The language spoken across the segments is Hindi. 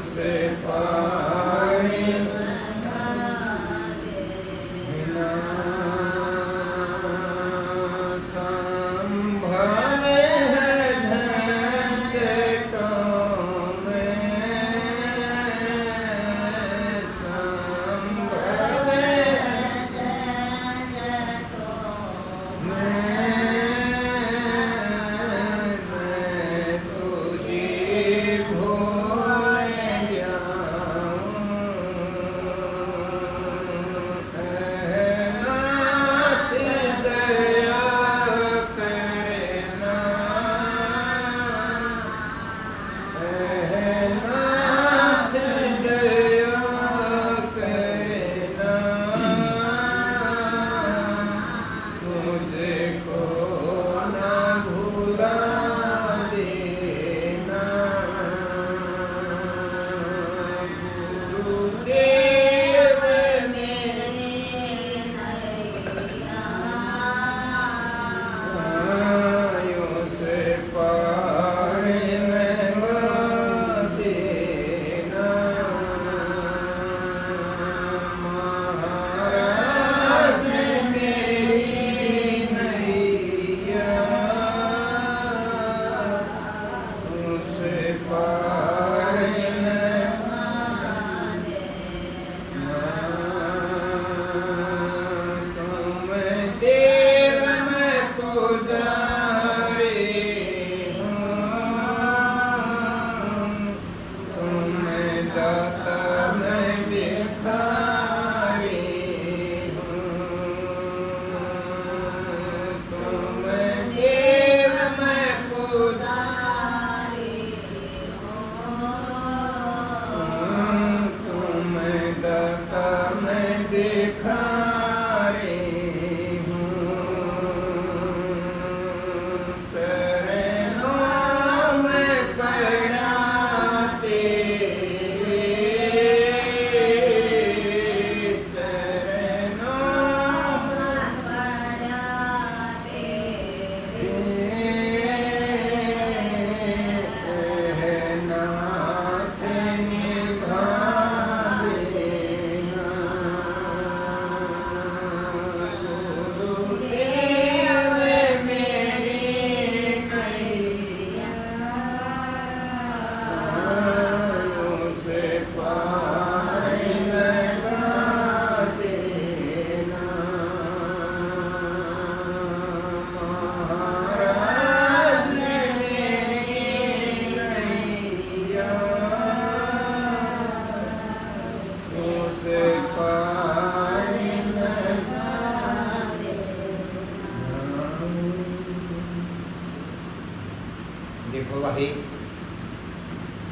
से पारी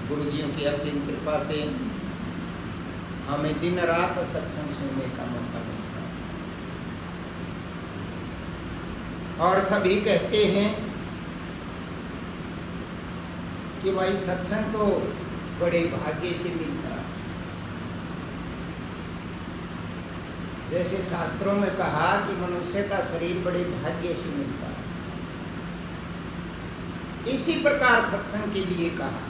गुरुजियों की असीम कृपा से हमें दिन रात सत्संग सुनने का मौका मिलता है। और सभी कहते हैं कि भाई सत्संग तो बड़े भाग्य से मिलता है। जैसे शास्त्रों में कहा कि मनुष्य का शरीर बड़े भाग्य से मिलता है, इसी प्रकार सत्संग के लिए कहा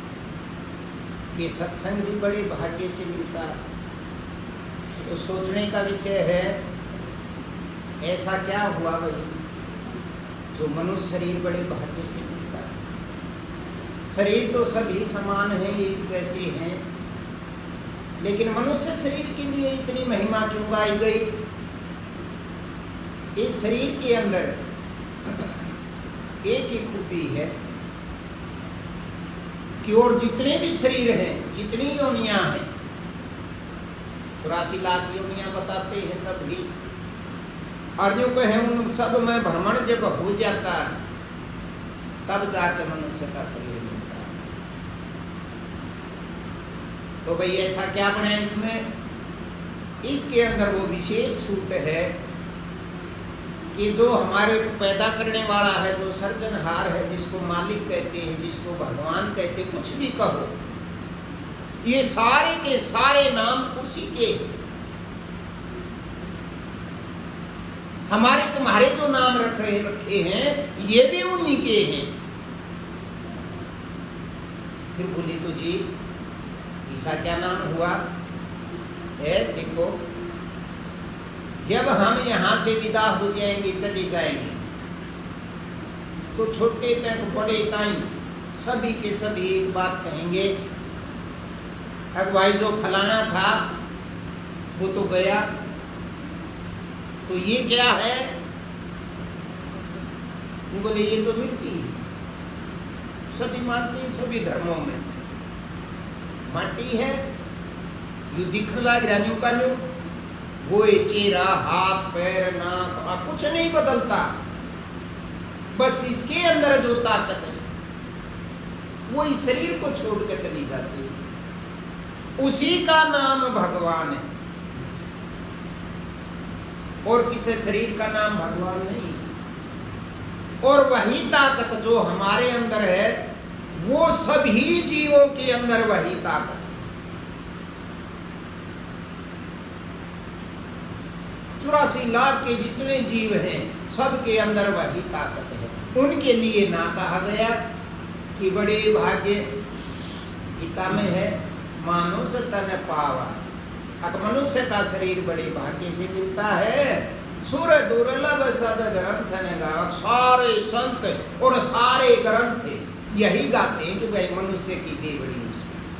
कि सत्संग भी बड़े भाग्य से मिलता है। तो सोचने का विषय है, ऐसा क्या हुआ भाई जो मनुष्य शरीर बड़े भाग्य से मिलता है। शरीर तो सभी समान है, एक जैसे हैं, लेकिन मनुष्य शरीर के लिए इतनी महिमा क्यों गाई गई। इस शरीर के अंदर एक ही खूबी है कि और जितने भी शरीर हैं, जितनी योनियां हैं, 84 लाख योनियां बताते हैं सभी, और जो कहे उन सब में भ्रमण जब हो जाता है तब जाकर मनुष्य का शरीर मिलता है। तो भाई ऐसा क्या बना इसमें? इसके अंदर वो विशेष छूट है कि जो हमारे को पैदा करने वाला है, जो सर्जनहार है, जिसको मालिक कहते हैं, जिसको भगवान कहते हैं, कुछ भी कहो, ये सारे के सारे नाम उसी के हैं। हमारे तुम्हारे जो नाम रखे हैं ये भी उन्हीं के हैं। फिर बोले तो जी ऐसा क्या नाम हुआ है? देखो, जब हम यहाँ से विदा हो जाएंगे, चले जाएंगे, तो छोटे तक बड़े ताई सभी के सभी एक बात कहेंगे, अगुवाई जो फलाना था वो तो गया, तो ये क्या है? वो बोले ये तो मिट्टी है। सभी मानते हैं, सभी धर्मों में माटी है। यू दिखने लग रहा का न्यू वो चेहरा, हाथ, पैर, नाक, कुछ नहीं बदलता, बस इसके अंदर जो ताकत है वो इस शरीर को छोड़कर चली जाती है। उसी का नाम भगवान है, और किसी शरीर का नाम भगवान नहीं। और वही ताकत जो हमारे अंदर है वो सभी जीवों के अंदर वही ताकत है। 84 लाख के जितने जीव हैं सबके अंदर वही ताकत है। उनके लिए ना कहा गया कि बड़े भाग्य, गीता में है मानुष तन पावा, मनुष्य का शरीर बड़े भाग्य से मिलता है। सुर दुर्लभ सद ग्रंथ ने गावत, सारे संत और सारे ग्रंथ यही गाते हैं कि भाई मनुष्य की देह बड़ी मुश्किल से।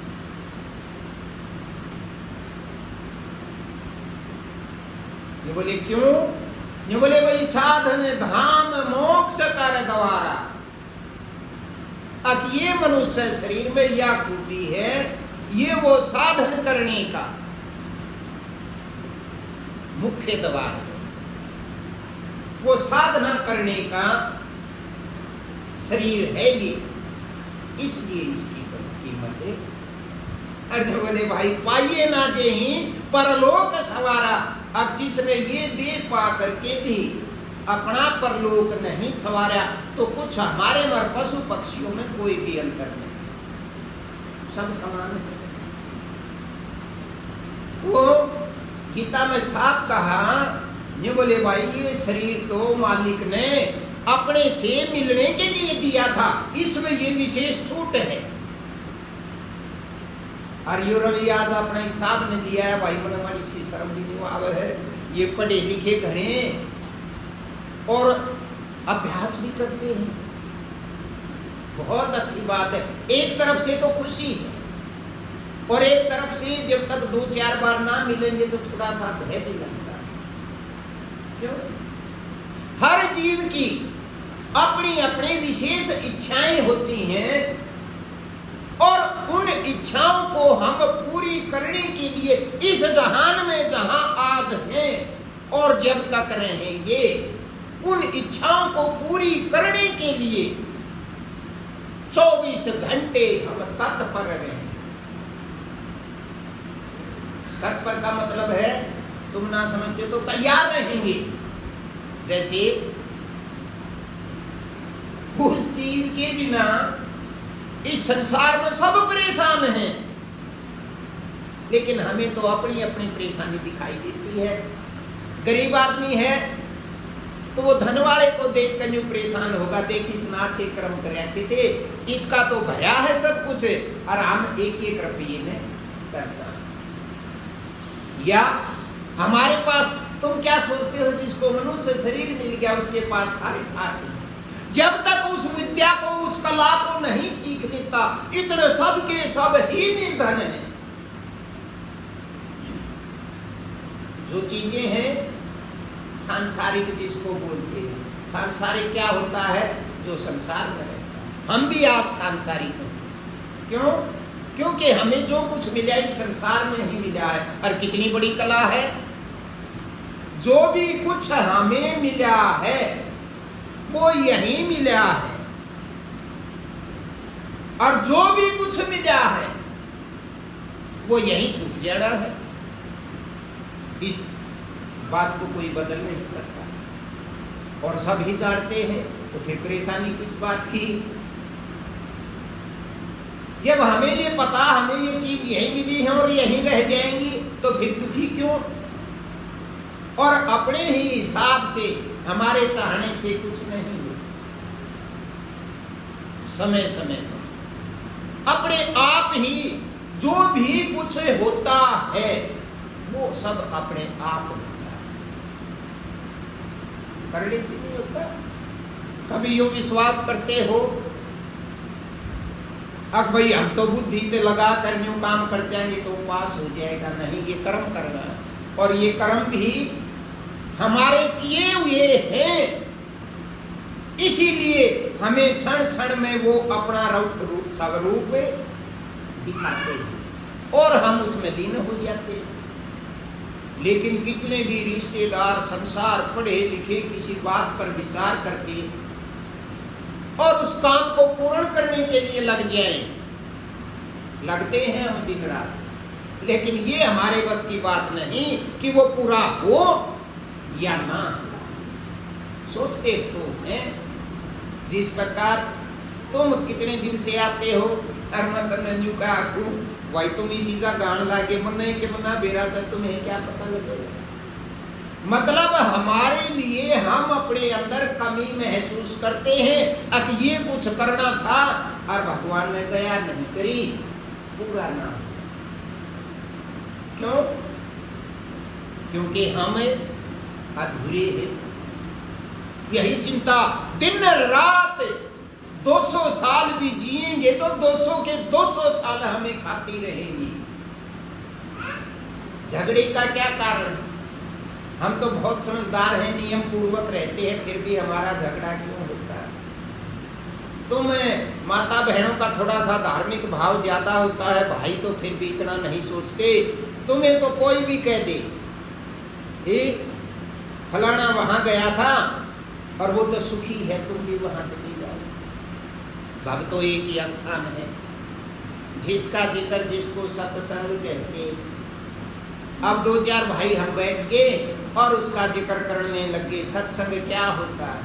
ये बोले क्यों? ये बोले भाई साधन धाम मोक्ष कर द्वारा। अब ये मनुष्य शरीर में या खूबी है, ये वो साधन करने का मुख्य द्वार है, वो साधना करने का शरीर है ये, इसलिए इसकी कीमत है। अर्थ बोले भाई पाइए ना जेही परलोक सवारा। अब जिसने ये दे पा करके भी अपना परलोक नहीं सवारा, तो कुछ हमारे मर पशु पक्षियों में कोई भी अंतर नहीं, सब समान है। तो गीता में साफ कहा, ये बोले भाई ये शरीर तो मालिक ने अपने से मिलने के लिए दिया था, इसमें ये विशेष छूट है। और यो रवि आज अपने हिसाब में दिया है, भाई बोले हमारी सी शर्म भी नहीं आवे है, ये पढ़े लिखे घने और अभ्यास भी करते हैं, बहुत अच्छी बात है। एक तरफ से तो खुशी है, और एक तरफ से जब तक 2-4 बार ना मिलेंगे तो थोड़ा सा भय भी लगता है। क्यों? हर जीव की अपनी अपनी विशेष इच्छाएं होती हैं, और उन इच्छाओं को हम पूरी करने के लिए इस जहान में जहां आज हैं और जब तक रहेंगे, उन इच्छाओं को पूरी करने के लिए 24 घंटे हम तत्पर रहें। तत्पर का मतलब है, तुम ना समझते तो तैयार रहेंगे। जैसे उस चीज के बिना इस संसार में सब परेशान हैं, लेकिन हमें तो अपनी अपनी परेशानी दिखाई देती है। गरीब आदमी है तो वो धन वाले को देख कर जो परेशान होगा, देख इस नाचे कर्म कर थे, इसका तो भरा है सब कुछ, और हम 1-1 रुपये में परेशान। या हमारे पास, तुम क्या सोचते हो जिसको मनुष्य शरीर मिल गया उसके पास सारे ठाट हैं। जब तक उस विद्या को, उस कला को नहीं सीख लेता, इतने सब के सब ही निर्धन है। जो चीजें हैं सांसारिक जिसको बोलते हैं, सांसारिक क्या होता है? जो संसार में रहता है। हम भी आज सांसारिक हैं। क्यों? क्योंकि हमें जो कुछ मिला इस संसार में ही मिला है। और कितनी बड़ी कला है, जो भी कुछ हमें मिला है वो यही मिला है, और जो भी कुछ मिला है वो यही छूट जाना है। इस बात को कोई बदल नहीं सकता, और सब ही जानते हैं, तो फिर परेशानी किस बात की? जब हमें ये पता, हमें ये चीज यही मिली है और यही रह जाएंगी, तो फिर दुखी क्यों? और अपने ही हिसाब से, हमारे चाहने से कुछ नहीं हो। समय समय पर अपने आप ही जो भी कुछ होता है वो सब अपने आप होता है, करने से नहीं होता। कभी यूं विश्वास करते हो अब भाई हम तो बुद्धि से लगा कर यूं काम कर जाएंगे तो पास हो जाएगा, नहीं, ये कर्म करना है और ये कर्म भी हमारे किए हुए हैं, इसीलिए हमें क्षण क्षण में वो अपना रूप स्वरूप दिखाते हैं और हम उसमें लीन हो जाते हैं। लेकिन कितने भी रिश्तेदार संसार पढ़े लिखे किसी बात पर विचार करके और उस काम को पूर्ण करने के लिए लग जाएं, लगते हैं हम दिन रात, लेकिन ये हमारे बस की बात नहीं कि वो पूरा हो या ना। सोचते तो हैं जिस प्रकार तुम कितने दिन से आते हो अरमतनजू का आखू वही तुम इसी का गान लाके मन्ने के मना बेरा कर तुम्हें क्या पता लगेगा। मतलब हमारे लिए हम अपने अंदर कमी महसूस करते हैं, अब ये कुछ करना था और भगवान ने दया नहीं करी, पूरा ना। क्यों? क्योंकि हम अधूरे हैं। यही चिंता दिन रात 200 साल भी जिएंगे तो 200 के 200 साल हमें खाती रहेंगी। झगड़े का क्या कारण है? हम तो बहुत समझदार हैं, नियम पूर्वक रहते हैं, फिर भी हमारा झगड़ा क्यों होता है? तुम माता बहनों का थोड़ा सा धार्मिक भाव ज्यादा होता है, भाई तो फिर भी इतना नहीं सोचते। तुम्हें तो कोई भी कह दे फलाना वहां गया था और वो तो सुखी है, तुम भी वहां चली जाओ। भक्तों एक ही स्थान है जिसका जिक्र जिसको सत्संग कहते। अब 2-4 भाई हम बैठ गए और उसका जिक्र करने लगे। सत्संग क्या होता है?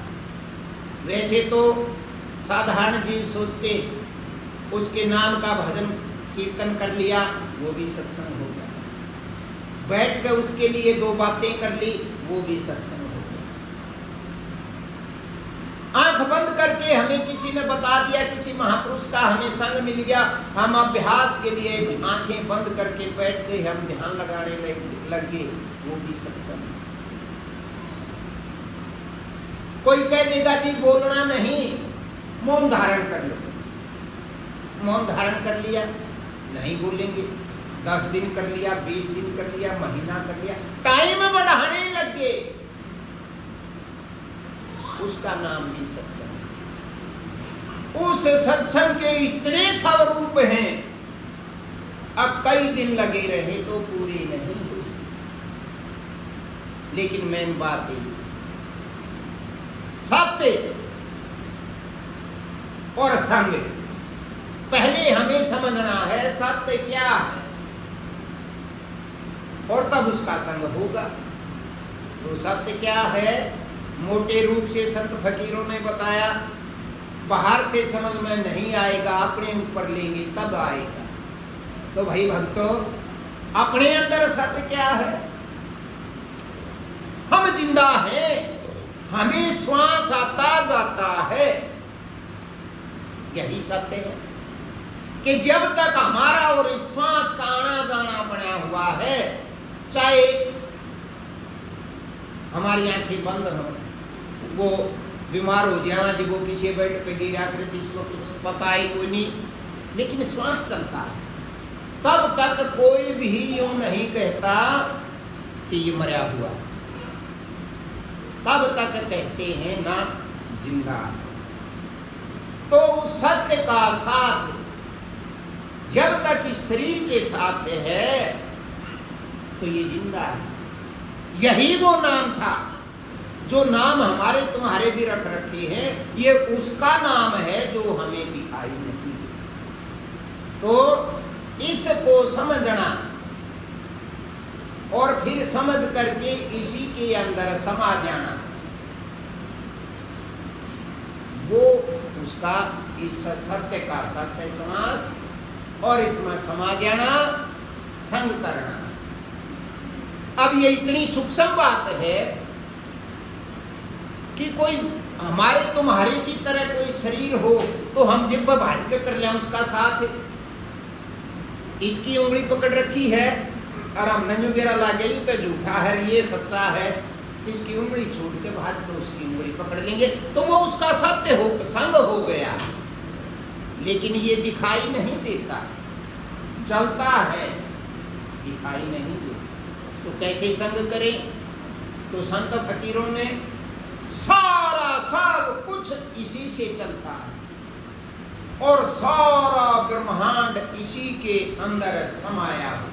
वैसे तो साधारण जीव सोचते उसके नाम का भजन कीर्तन कर लिया वो भी सत्संग हो गया, बैठ कर उसके लिए 2 बातें कर ली वो भी सत्संग हो गया। आंख बंद करके हमें किसी ने बता दिया किसी महापुरुष का हमें संग मिल गया, हम अभ्यास के लिए आंखें बंद करके बैठ गए, हम ध्यान लगाने लग गए, वो भी सत्संग। कोई कह देगा जी बोलना नहीं, मौन धारण कर लो। मौन धारण कर लिया, नहीं बोलेंगे, 10 दिन कर लिया, 20 दिन कर लिया, महीना कर लिया, टाइम बढ़ाने लग गए, उसका नाम भी सत्संग। उस सत्संग के इतने स्वरूप हैं, अब कई दिन लगे रहे तो पूरे नहीं हो सकते। लेकिन मेन बात है सत्य और संग। पहले हमें समझना है सत्य क्या है और तब उसका संग होगा। तो सत्य क्या है? मोटे रूप से संत फकीरों ने बताया, बाहर से समझ में नहीं आएगा, अपने ऊपर लेंगे तब आएगा। तो भाई भक्तों, अपने अंदर सत्य क्या है? हम जिंदा हैं, हमें श्वास आता जाता है, यही सत्य है कि जब तक हमारा और श्वास का आना जाना बना हुआ है, चाहे हमारी आंखें बंद हो, वो बीमार हो जाना जी, वो किसी बेड पे गिरा कर जिसको कुछ पता ही कोई नहीं, लेकिन श्वास चलता है, तब तक कोई भी यूं नहीं कहता कि ये मरा हुआ, तब तक कहते हैं ना जिंदा। तो सत्य का साथ जब तक इस शरीर के साथ है तो ये जिंदा है। यही वो नाम था जो नाम हमारे तुम्हारे भी रख रखे हैं, ये उसका नाम है जो हमें दिखाई नहीं देता। तो इसको समझना और फिर समझ करके इसी के अंदर समा जाना, वो उसका इस सत्य का सत्य समास और इसमें समा जाना, संग करना। अब ये इतनी सूक्ष्म बात है कि कोई हमारे तुम्हारे की तरह कोई शरीर हो तो हम जिब्ब भाज के कर लें उसका साथ, इसकी उंगली पकड़ रखी है और हम नंजू गेरा लागे तो झूठा है, ये सच्चा है, इसकी उंगली छूट के बाद तो उसकी उंगली पकड़ लेंगे तो वो उसका सत्य हो संग हो गया। लेकिन ये दिखाई नहीं देता, चलता है, दिखाई नहीं देता। तो कैसे संग करें? तो संत फकीरों ने सारा सब कुछ इसी से चलता है और सारा ब्रह्मांड इसी के अंदर समाया हुआ।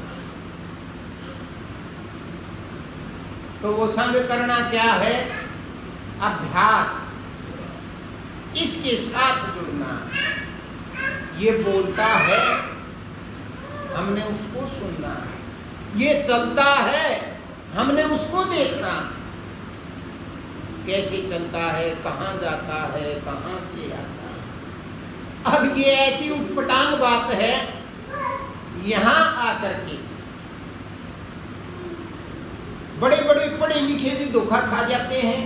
तो वो संग करना क्या है? अभ्यास, इसके साथ जुड़ना। ये बोलता है, हमने उसको सुनना, ये चलता है, हमने उसको देखना, कैसे चलता है, कहाँ जाता है, कहाँ से आता है। अब ये ऐसी उटपटांग बात है, यहां आकर के बड़े बड़े पढ़े लिखे भी धोखा खा जाते हैं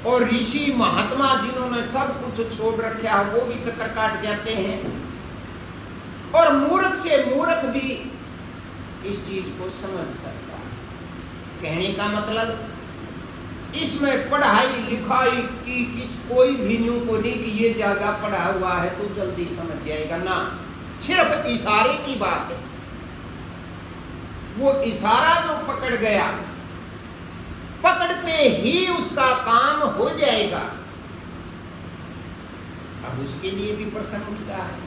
और ऋषि महात्मा जिन्होंने सब कुछ छोड़ रखा है वो भी चक्कर काट जाते हैं और मूर्ख से मूर्ख भी इस चीज को समझ सकता है। कहने का मतलब इसमें पढ़ाई लिखाई की किस कोई भी न्यू को नहीं कि ये ज्यादा पढ़ा हुआ है तो जल्दी समझ जाएगा ना, सिर्फ इशारे की बात है। वो इशारा जो पकड़ गया, पकड़ते ही उसका काम हो जाएगा। अब उसके लिए भी प्रश्न उठता है,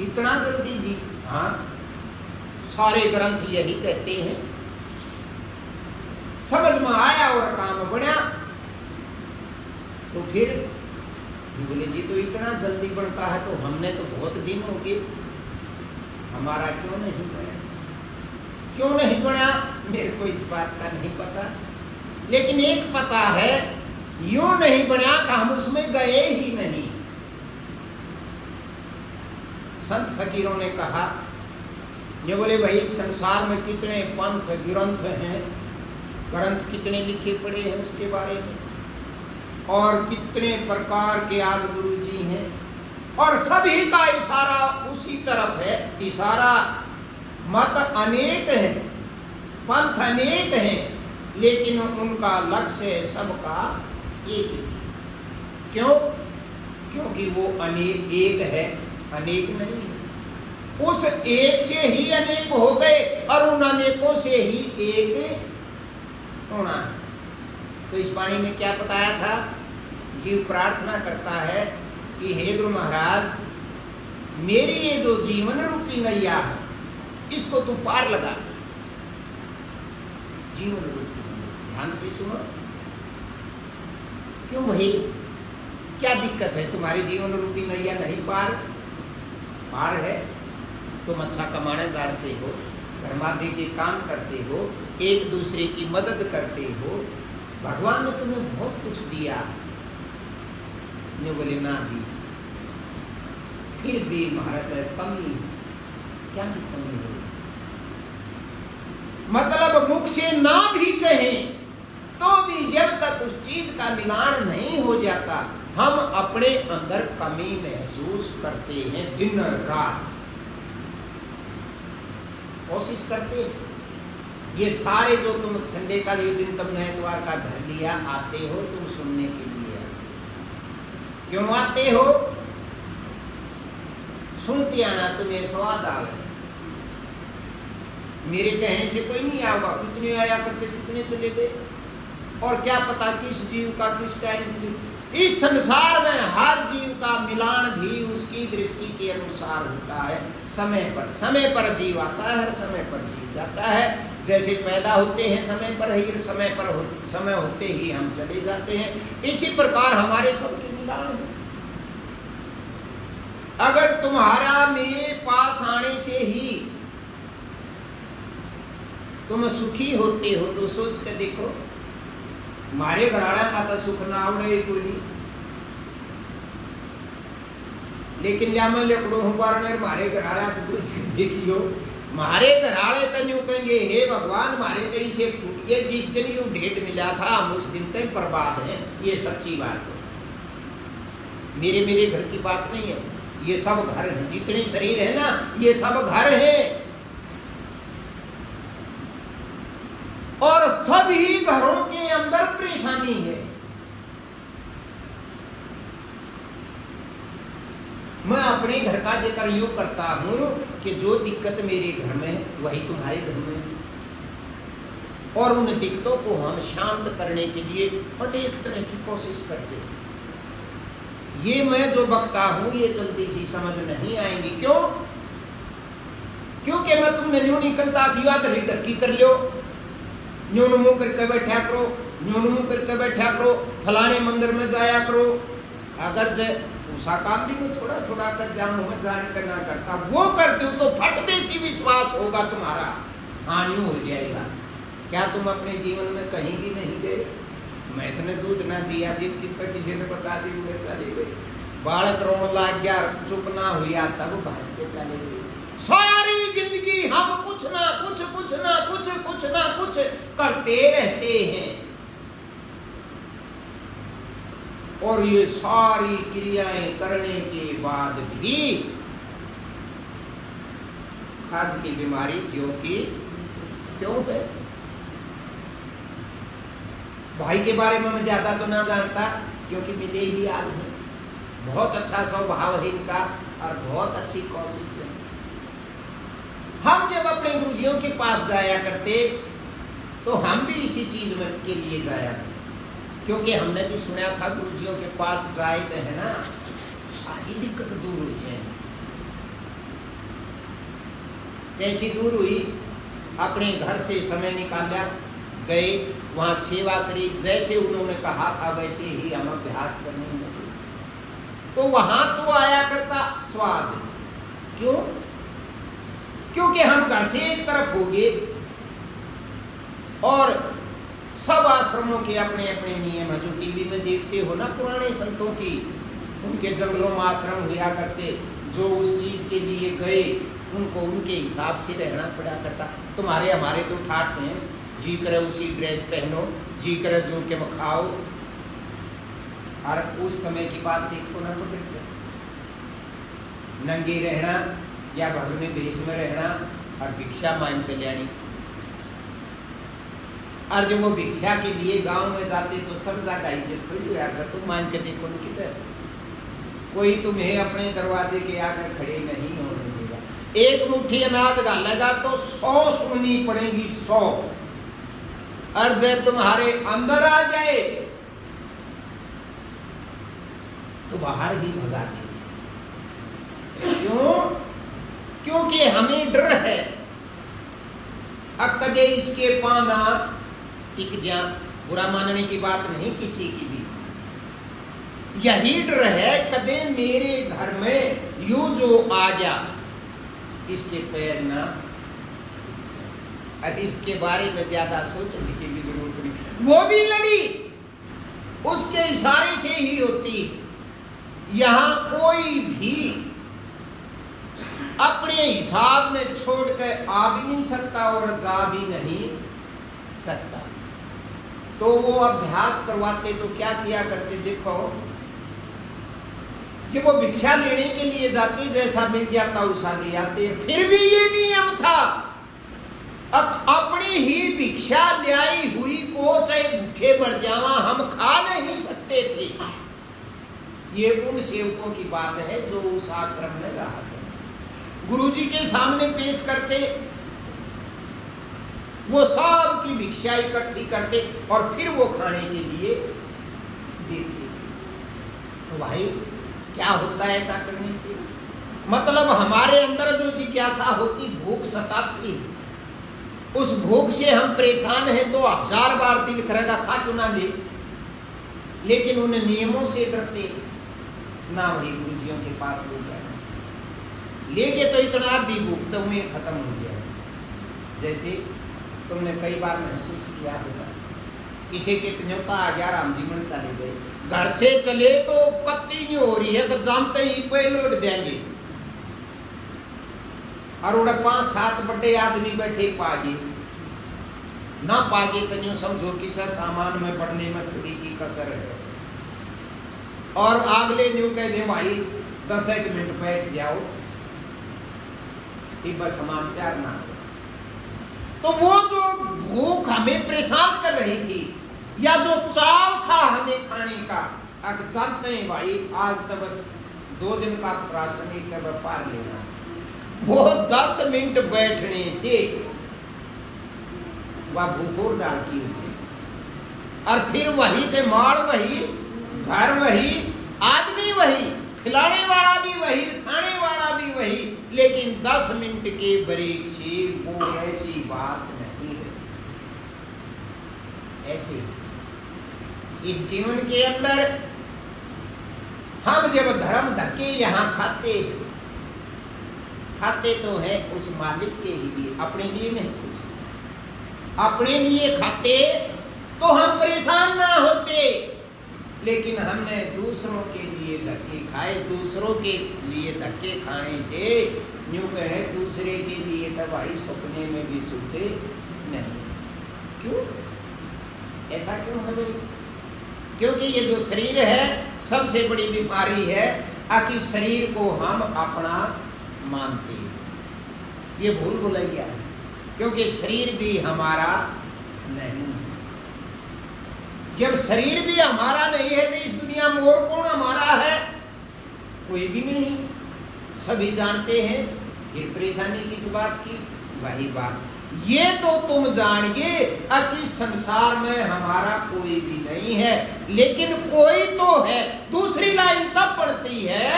इतना जल्दी जी? हाँ, सारे ग्रंथ यही कहते हैं, समझ में आया और काम बना। तो फिर बोले जी तो इतना जल्दी बनता है तो हमने तो बहुत दिन हो गए, हमारा क्यों नहीं बना? क्यों नहीं बना मेरे को इस बात का नहीं पता, लेकिन एक पता है, यूं नहीं बना कि हम उसमें गए ही नहीं। संत फकीरों ने कहा, ये बोले भाई संसार में कितने पंथ ग्रंथ हैं, ग्रंथ कितने लिखे पड़े हैं उसके बारे में, और कितने प्रकार के आदि गुरु जी हैं, और सभी का इशारा उसी तरफ है। इशारा मत अनेक है, पंथ अनेक हैं, लेकिन उनका लक्ष्य सबका एक ही। क्यों? क्योंकि वो अनेक एक है, अनेक नहीं है। उस एक से ही अनेक हो गए और उन अनेकों से ही एक होना है। तो इस वाणी में क्या बताया था? जीव प्रार्थना करता है कि हे गुरु महाराज, मेरी ये जो जीवन रूपी नैया है इसको तू पार लगा। जीवन रूपी नैया, ध्यान से सुनो। क्यों भाई, क्या दिक्कत है? तुम्हारी जीवन रूपी नैया नहीं पार है। तुम अच्छा कमाने जानते हो, धर्मादि के काम करते हो, एक दूसरे की मदद करते हो, भगवान ने तुम्हें बहुत कुछ दिया। ने बोले ना जी, फिर भी महाराज कमी, क्या की कमी हो? मतलब मुख से ना भी कहें तो भी जब तक उस चीज का मिलान नहीं हो जाता, हम अपने अंदर कमी महसूस करते हैं। दिन रात कोशिश करते हैं। ये सारे जो तुम संडे का ये दिन तुमने एतवार का धर लिया, आते हो तुम सुनने के लिए। क्यों आते हो? सुनते आना तुम्हें स्वाद आवे। मेरे कहने से कोई नहीं आएगा, कितने आया करते, कितने चले गए, और क्या पता किस जीव का किस टाइम। इस संसार में हर जीव का मिलान भी उसकी दृष्टि के अनुसार होता है। समय पर जीव आता है, हर समय पर जीव जाता है। जैसे पैदा होते हैं समय पर ही, समय होते ही हम चले जाते हैं। इसी प्रकार हमारे सबके मिलान है। अगर तुम्हारा मेरे पास आने से ही तुम सुखी होते हो तो सोच कर देखो, मारे घराड़ा का तो सुख ना आवड़े कोई नहीं, लेकिन या मैं लकड़ो हूँ पारने मारे घराड़ा को कुछ देखियो, मारे घराड़े तन यूं कहेंगे हे भगवान मारे कहीं से फूट गए, जिस दिन यूं ढेट मिला था हम उस दिन तक बर्बाद है। ये सच्ची बात है, मेरे घर की बात नहीं है। ये सब घर हैं, जितने शरीर है ना ये सब घर हैं, और सभी घरों के अंदर परेशानी है। मैं अपने घर का जिक्र यूं करता हूं कि जो दिक्कत मेरे घर में है वही तुम्हारे घर में है, और उन दिक्कतों को हम शांत करने के लिए अनेक तरह की कोशिश करते हैं। ये मैं जो बकता हूं ये जल्दी सी समझ नहीं आएंगी। क्यों? क्योंकि मैं तुमने यूं निकलता दिया धरी ढक्की कर लो, यूं मुंह करके बैठा करो, यूं मुंह करके बैठा करो, फलाने मंदिर में जाया करो। अगर उसा काम भी मैं थोड़ा थोड़ा कर जाऊं, मैं जाने करना करता, वो करते हो तो फटते सी विश्वास होगा तुम्हारा, हाँ यूं हो जाएगा। क्या तुम अपने जीवन में कहीं भी नहीं गए? मैंस ने दूध ना दिया जी पर किसी ने बता दी वो चले गए, बालक रोने लग गया, चुप ना हुआ तब भाज के चले गए। सारी जिंदगी हम कुछ ना कुछ करते रहते हैं, और ये सारी क्रियाएं करने के बाद भी आज की बीमारी क्यों की क्यों है। भाई के बारे में मैं ज्यादा तो ना जानता क्योंकि मिले ही आज है, बहुत अच्छा स्वभाव है इनका और बहुत अच्छी कोशिश है। हम जब अपने गुरुजियों के पास जाया करते तो हम भी इसी चीज में के लिए जाया करते, क्योंकि हमने भी सुना था गुरुजियों के पास जाए तो है ना सारी दिक्कत दूर हो जाए। कैसी दूर हुई? अपने घर से समय निकाला, गए वहां सेवा करी, जैसे उन्होंने कहा था वैसे ही हम अभ्यास करने लगे, तो वहां तो आया करता स्वाद। क्यों? क्योंकि हम घर से एक तरफ हो गए और सब आश्रमों के अपने अपने नियम है। जो टीवी में देखते हो ना पुराने संतों की, उनके जंगलों में आश्रम हुआ करते, जो उस चीज के लिए गए उनको उनके हिसाब से रहना पड़ा करता। तुम्हारे हमारे तो ठाट हैं, जी करे उसी ड्रेस पहनो, जी करे जो के खाओ, और उस समय की बात देखो ना, नंगे रहना या भगने भेष में रहना और भिक्षा मांग के लेनी। और जब वो भिक्षा के लिए गांव में जाते तो सब जाता थोड़ी यार तुम मांग के देखो किधर, कोई तुम्हें अपने दरवाजे के आगे खड़े नहीं होने देगा। एक मुट्ठी अनाज डालेगा तो 100 सुननी पड़ेगी, 100। और जब तुम्हारे अंदर आ जाए तो बाहर ही भगा देंगे। क्यों? क्योंकि हमें डर है कदे इसके पाना टिक जा। बुरा मानने की बात नहीं किसी की भी, यही डर है कदे मेरे घर में यू जो आ गया इसके पैर ना। और इसके बारे में ज्यादा सोचने की भी जरूरत नहीं। वो भी लड़ी उसके इशारे से ही होती। यहां कोई भी अपने हिसाब में छोड़कर आ भी नहीं सकता और जा भी नहीं सकता। तो वो अभ्यास करवाते तो क्या किया करते देखो, कि वो भिक्षा लेने के लिए जाते, जैसा मिल जाता उसा ले आते। फिर भी ये नियम था अपनी ही भिक्षा लाई हुई को चाहे भूखे मर जावा हम खा नहीं सकते थे। ये उन सेवकों की बात है जो उस आश्रम में रहा था। गुरुजी के सामने पेश करते, वो सब की भिक्षा इकट्ठी करते और फिर वो खाने के लिए देते। तो भाई क्या होता है ऐसा करने से? मतलब हमारे अंदर जो जिज्ञासा होती, भूख सताती, उस भूख से हम परेशान हैं तो 1000 बार दिल करेगा खा क्यों ना ले, लेकिन उन नियमों से डरते ना वही गुरुजियों के पास ले जाए। लेके तो इतना दी भूख तो में खत्म हो गया। जैसे तुमने कई बार महसूस किया होगा, किसी के न्योता आ गया, राम जी मन चले गए, घर से चले तो कत्ती नहीं हो रही है तो जानते ही पे लौट देंगे। और उड़ा 5-7 बड़े आदमी बैठे पागे ना पागे तो न्यू समझो कि सामान में बढ़ने में थोड़ी सी कसर है। और अगले न्यू कह दे भाई 10 एक मिनट बैठ जाओ कि बस हम तैयार ना हो। तो वो जो भूख हमें परेशान कर रही थी या जो चाव था हमें खाने का, अब जानते हैं भाई आज तो बस 2 दिन का प्रासंगिक व्यापार लेना, वो 10 मिनट बैठने से वह भूख और डालती होती, और फिर वही के माड़ वही, घर वही, आदमी वही, खिलाने वाला भी वही, खाने वाला भी वही, लेकिन 10 मिनट के ब्रेक से वो ऐसी बात नहीं है। ऐसे इस जीवन के अंदर हम जब धर्म धक्के यहाँ खाते तो है उस मालिक के ही लिए, अपने लिए नहीं। कुछ अपने लिए खाते तो हम परेशान ना होते, लेकिन हमने दूसरों के लिए धक्के खाए। दूसरों के लिए धक्के खाने से यूं कहे दूसरे के लिए तो भाई सपने में भी सुते नहीं। क्यों ऐसा क्यों है भाई? क्योंकि ये जो शरीर है सबसे बड़ी बीमारी है कि शरीर को हम अपना मानते हैं। ये भूल भुलैया है, क्योंकि शरीर भी हमारा नहीं। जब शरीर भी हमारा नहीं है तो इस दुनिया में और कौन हमारा है? कोई भी नहीं। सभी जानते हैं। फिर परेशानी किस बात की? वही बात, ये तो तुम जानिए कि संसार में हमारा कोई भी नहीं है, लेकिन कोई तो है। दूसरी लाइन तब पड़ती है,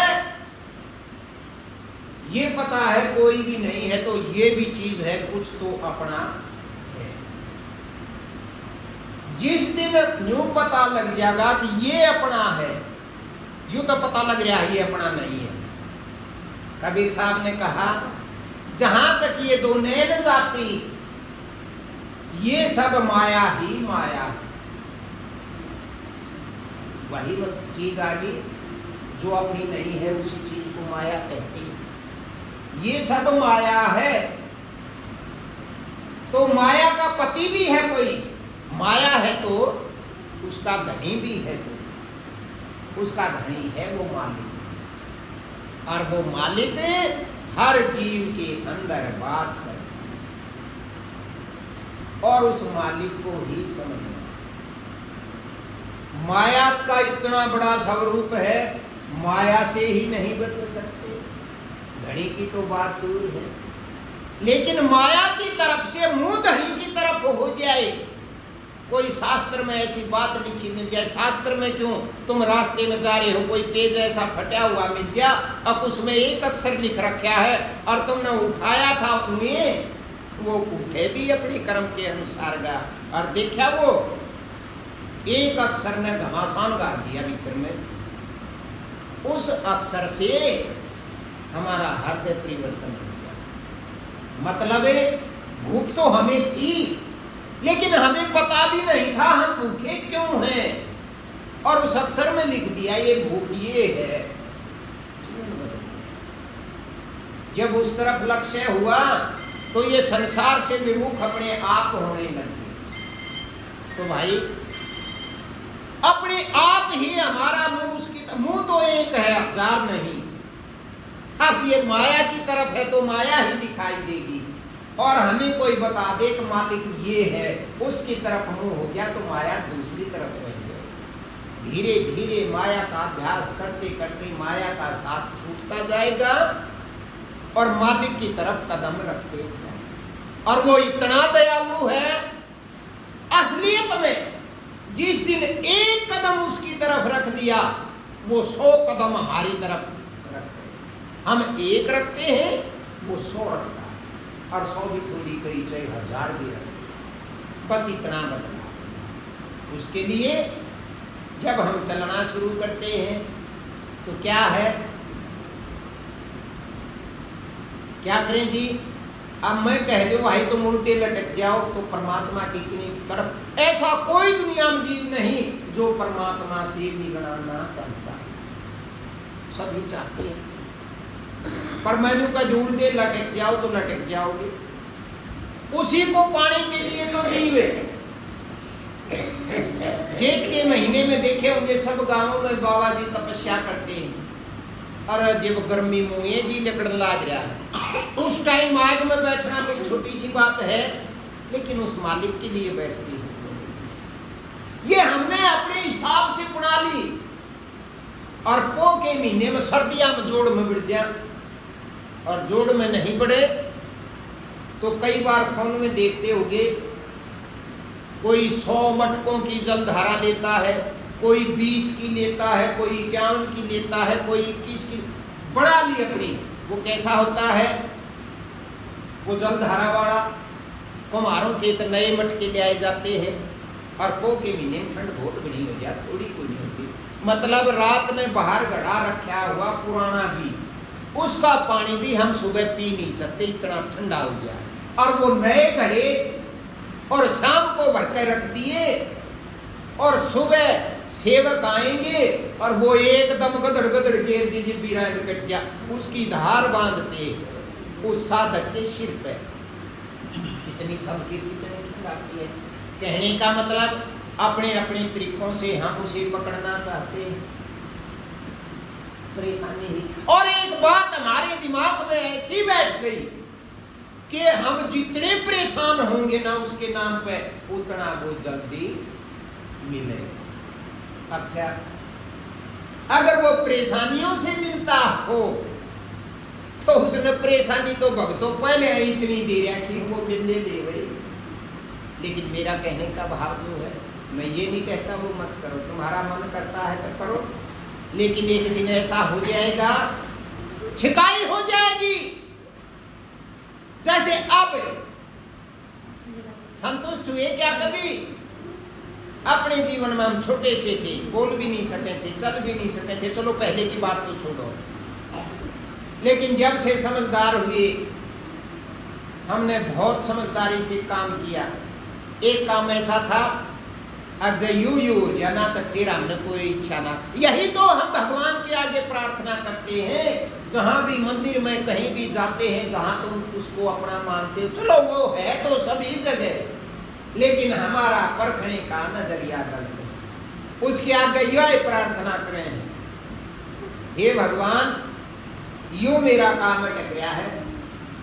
ये पता है कोई भी नहीं है तो ये भी चीज है, कुछ तो अपना है। जिस दिन यूं पता लग जाएगा कि ये अपना है, यूं तो पता लग रहा है ये अपना नहीं है। कबीर साहब ने कहा, जहां तक ये दो नैन जाती, ये सब माया ही माया। वही चीज आगे जो अपनी नहीं है उसी चीज को माया कहती है। ये सब माया है, तो माया का पति भी है कोई, माया है तो उसका धनी भी है कोई, उसका धनी है वो मालिक, और वो मालिक हर जीव के अंदर वास करता, और उस मालिक को ही समझना। माया का इतना बड़ा स्वरूप है, माया से ही नहीं बच सकते। धनी की तो बात दूर है, लेकिन माया की तरफ से मुंह धनी की तरफ हो जाए, कोई शास्त्र में ऐसी बात लिखी मिल जाए। शास्त्र में क्यों, तुम रास्ते में जा रहे हो, कोई पेज ऐसा फटा हुआ मिल जाए, अब उसमें एक अक्षर लिख रखा है और तुमने उठाया था उन्हें, वो उठे भी अपने कर्म के अनुसार गा, और देखा वो एक अक्षर ने घमासान गा दिया भीतर में। उस अक्षर से हमारा हृदय परिवर्तन हो गया। मतलब भूख तो हमें थी, लेकिन हमें पता भी नहीं था हम भूखे क्यों हैं, और उस अक्षर में लिख दिया ये भूख ये है। जब उस तरफ लक्ष्य हुआ तो ये संसार से विमुख अपने आप होने लगे। तो भाई अपने आप ही हमारा मुंह, उसकी मुंह तो एक है, हजार नहीं। अब ये माया की तरफ है तो माया ही दिखाई देगी, और हमें कोई बता दे कि मालिक ये है, उसकी तरफ मुंह हो गया तो माया दूसरी तरफ रह जाएगी। धीरे धीरे माया का अभ्यास करते करते माया का साथ छूटता जाएगा और मालिक की तरफ कदम रखते जाएगा। और वो इतना दयालु है असलियत में, जिस दिन एक कदम उसकी तरफ रख लिया वो 100 कदम हमारी तरफ रखते हैं। हम एक रखते हैं वो 100 रखता है, और 100 भी थोड़ी कई चाहे 1000 भी रखते। बस इतना बदलाव। उसके लिए जब हम चलना शुरू करते हैं तो क्या है, क्या करें जी? अब मैं कह दूं भाई तुम उल्टे लटक जाओ तो परमात्मा की इतनी तरफ, ऐसा कोई दुनिया में जीव नहीं जो परमात्मा से मिलना ना चाहता। सभी चाहते हैं, पर मैंने कहा उल्टे लटक जाओ तो लटक जाओगे। उसी को पाने के लिए तो जीव है। जेठ के महीने में देखे होंगे सब गांवों में बाबा जी तपस्या करते हैं, और जब गर्मी मुँह जी लकड़न लाग रहा है, उस टाइम आग में बैठना कोई छोटी सी बात है, लेकिन उस मालिक के लिए बैठती है। ये हमने अपने हिसाब से बना ली, और पो के महीने में सर्दियां में जोड़ में बढ़ जा, और जोड़ में नहीं बढ़े तो कई बार फोन में देखते होंगे, कोई 100 मटकों की जलधारा लेता है, कोई 20 की लेता है, कोई 51 की लेता है, कोई 21 की बढ़ा ली अपनी। वो कैसा होता है, वो जलधारा वाला कुम्हारों के तो नए मटके ले आए जाते हैं, और पो के महीने में ठंड बहुत बड़ी हो जाए, थोड़ी कोई नहीं होती। मतलब रात ने बाहर गड़ा रखा हुआ पुराना भी, उसका पानी भी हम सुबह पी नहीं सकते, इतना ठंडा हो गया है। और वो नए घड़े और शाम को भर कर रख दिए, और सुबह सेवक आएंगे और वो एकदम गदड़ गदड़ घेर दीजिए पीरा कट जा, उसकी धार बांधते उस साधक के सिर पे। कितनी सबकी कितनी ठंडाती है। कहने का मतलब अपने अपने तरीकों से हम उसे पकड़ना चाहते हैं, परेशानी ही। और एक बात हमारे दिमाग में ऐसी बैठ गई कि हम जितने परेशान होंगे ना उसके नाम पे, उतना वो जल्दी मिले। अच्छा, अगर वो परेशानियों से मिलता हो तो उसने परेशानी तो भगतों पहले इतनी दे रहा कि वो मिलने दे गई। लेकिन मेरा कहने का भाव जो है, मैं ये नहीं कहता वो मत करो, तुम्हारा मन करता है तो करो, लेकिन एक दिन ऐसा हो जाएगा, छिकाई हो जाएगी। जैसे अब संतुष्ट हुए क्या कभी? अपने जीवन में हम छोटे से थे, बोल भी नहीं सके थे, चल भी नहीं सके थे, चलो पहले की बात तो छोड़ो। लेकिन जब से समझदार हुए, हमने बहुत समझदारी से काम किया। एक काम ऐसा था, अगर यू जाना तो फिर हमने कोई इच्छा ना। यही तो हम भगवान के आगे प्रार्थना करते हैं, जहां भी मंदिर में कहीं भी जाते हैं, जहां तुम उसको अपना मानते हो, चलो वो है तो सभी जगह, लेकिन हमारा परखने का नजरिया गलत है। उसके आगे यह प्रार्थना करें, हे भगवान, यूं मेरा काम अटक गया है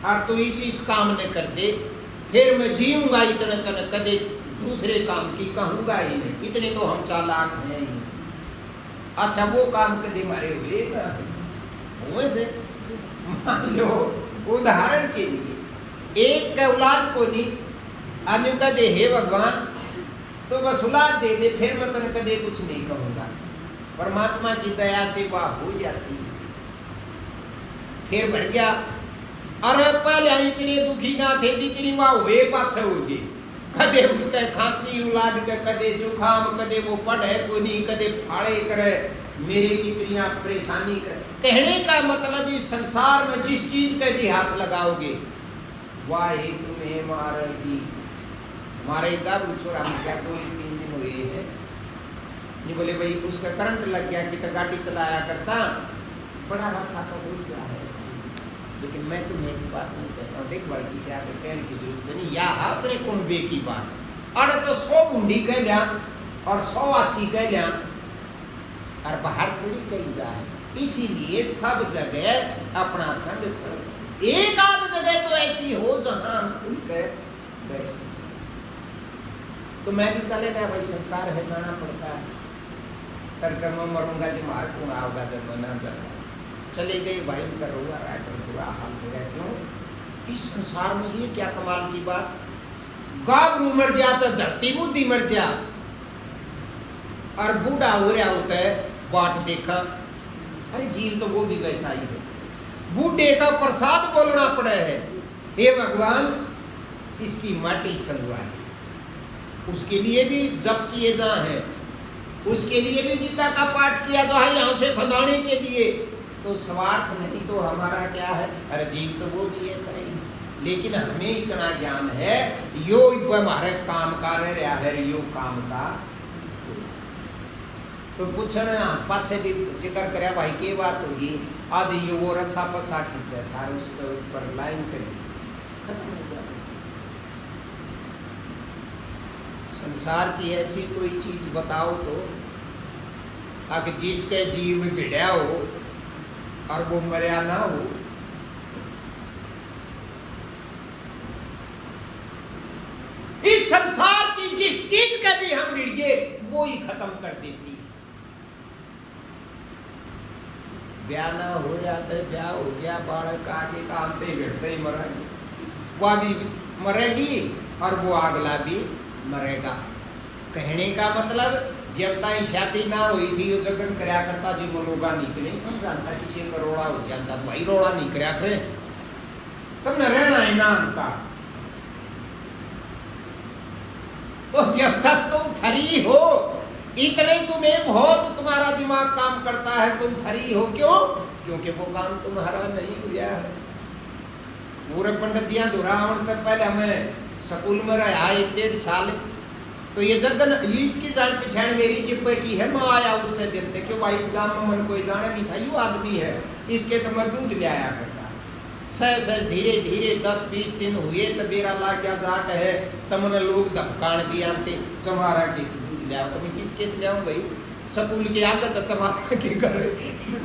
और तू इस काम ने कर दे, फिर मैं जीऊंगा इतने तने, कदे दूसरे काम की कहूंगा ही नहीं, इतने तो हम चालाक हैं ही। अच्छा, वो काम कदे मारे हुए वैसे मान लो उदाहरण के लिए एक का औलाद को नहीं, अन्य कदे हे भगवान तो बस औलाद दे दे, फिर मैं तने कदे कुछ नहीं कहूंगा। परमात्मा की दया से वह हो जाती है। फिर भर गया, अरे पहले इतने दुखी ना थे जितनी वह हुए पाछे होगी। कदे उसके खांसी औलाद के, कदे जुखाम, कदे वो पढ़े को नहीं, कदे फाड़े करे, मेरे कितनी परेशानी करे। कहने का मतलब इस संसार में जिस चीज के भी हाथ लगाओगे वह ही तुम्हें मारेगी। मारे तब छोड़ा क्या 2-3 दिन हुए हैं, नहीं बोले भाई उसका करंट लग गया कि तो गाड़ी चलाया करता, बड़ा रास्ता तो हो ही जाए। लेकिन मैं तुम्हें एक बात नहीं कहता हूँ, देख भाई किसी आगे कहने की जरूरत नहीं, या अपने कुंबे की बात। अरे तो 100 बूंदी कह लिया और 100 आछी कह लिया, और बाहर थोड़ी कही जाए। इसीलिए सब जगह अपना संग संग, एक आध जगह तो ऐसी हो जहां हम खुल कर बैठे। तो मैं भी चले गया, भाई संसार है, जाना पड़ता है, कर मैं मरूंगा जो मार को आओगा जब मैं ना जाऊंगा। चले गए भाई, उनका रोआ राइटर बुरा हाल हो गया। क्यों? इस संसार में ये क्या कमाल की बात, गाभरू मर गया तो धरती बुद्धि मर गया, और बूढ़ा हो रहा होता है बाट देखा। अरे जीव तो वो भी वैसा ही है, बूढ़े का प्रसाद बोलना पड़े है, हे भगवान इसकी माटी चलवा है। उसके लिए भी जप किए जा है, उसके लिए भी गीता का पाठ किया जा है, यहाँ से खंदाने के लिए। तो स्वार्थ नहीं तो हमारा क्या है? अरे जीव तो वो भी ऐसा ही, लेकिन हमें इतना ज्ञान है, यो हमारे काम कार्य रहा है, यो काम का। तो पूछना पाछे भी जिक्र करे भाई की बात होगी, आज ये वो रसा पसा खींचे था, उसके ऊपर लाइन करी, खत्म हो गया। संसार की ऐसी कोई चीज बताओ तो, आखिर जिसके जीव भिड़ा हो और वो मर्या ना हो। इस संसार की जिस चीज का भी हम भिड़िए वो ही खत्म कर देती है। ब्याह ना हो जाते, ब्याह हो गया, बालक आगे का आते बैठते ही मरेगी, वह भी मरेगी और वो अगला भी मरेगा। कहने का मतलब जब तक शादी ना हुई थी वो जगन करया करता जी मनोगा नहीं नहीं समझाता किसी का रोड़ा हो जाता, भाई रोड़ा नहीं करया करे तुमने रहना है ना अंता। तो जब तक तुम फ्री हो, इतने तुम्हें बहुत तुम्हारा दिमाग काम करता है, तुम फ्री हो क्यों? क्योंकि वो काम तुम्हारा नहीं हुआ है। पूरे पंडित जी दुरावण तक पहले हमें स्कूल में रहा 1-1.5 साल, तो ये जगन इसकी जान पिछाड़ मेरी जिब्बे की है। मैं आया उससे दिन थे क्यों भाई इस गांव में मन कोई जाना नहीं था, यू आदमी है इसके तो मैं दूध ले आया करता। सह धीरे धीरे 10-20 दिन हुए तो मेरा ला क्या जाट है, तमने लोग धमकान भी आते चमारा के दूध ले आओ। तुम्हें किसके ले आऊँ भाई, स्कूल के आगे तो चमारा के घर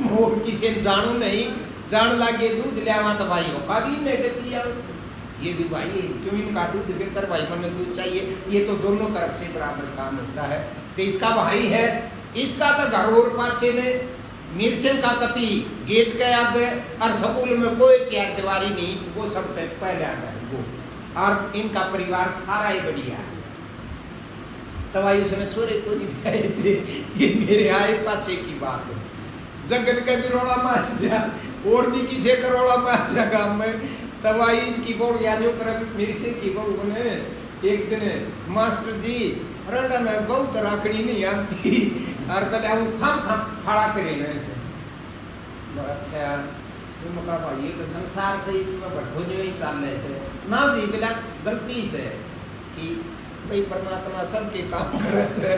मोर किसी जानू नहीं, जान लागे दूध ले आवा तो भाई होगा भी नहीं पिया ये भी भाई क्यों इनका दूध बेहतर भाई हमें दूध चाहिए। ये तो दोनों तरफ से बराबर काम होता है। तो इसका भाई है, इसका तो घर और पाछे में मिर्सेम का कति गेट के आगे और स्कूल में कोई चार दीवारी नहीं, वो सब पहले आता है वो, और इनका परिवार सारा ही बढ़िया है। तब आई उसने छोरे को नहीं आए थे, ये मेरे आए पाछे की बात है। जगन का भी रोड़ा माच जा और भी किसी का रोड़ा माच जा गाँव में, तब आई इनकी बोर्ड यादों कर मेरे से की बोर्ड ने एक दिन मास्टर जी रंडा में बहुत राखड़ी नहीं आती और कल हम खाम फाड़ा करे ना ऐसे। अच्छा तुम कहा भाई ये तो संसार से इसमें बढ़ो जो ही चाल रहे से ना जी बिला गलती से कि भाई परमात्मा सबके काम कर रहे थे,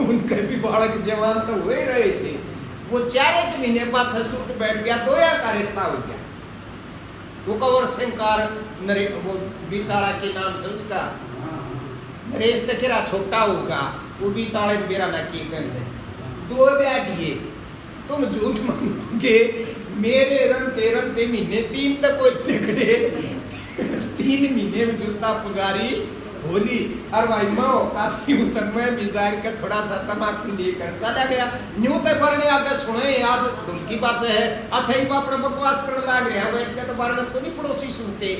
उनके भी बालक जवान तो हुए रहे थे। वो 4 महीने बाद ससुर बैठ गया, 2 का रिश्ता हो गया। वो कवर शंकर नरे वो बिचारा के नाम से उसका नरेश तो किरा छोटा होगा, वो बिचारे मेरा ना किए कैसे 2 ब्याह किए। तुम झूठ मांगोगे मेरे रंते महीने 3 तक कोई निकले 3 महीने में जूता पुजारी होली और भाई मैं काफी उतर में बिजार का थोड़ा सा तमाकू लेकर चला गया। न्यू ते पढ़ने आगे सुने यार ढोल की बात है। अच्छा ही बाप ने बकवास करने लग गया बैठ के, तो बारने को नहीं पड़ोसी सुनते,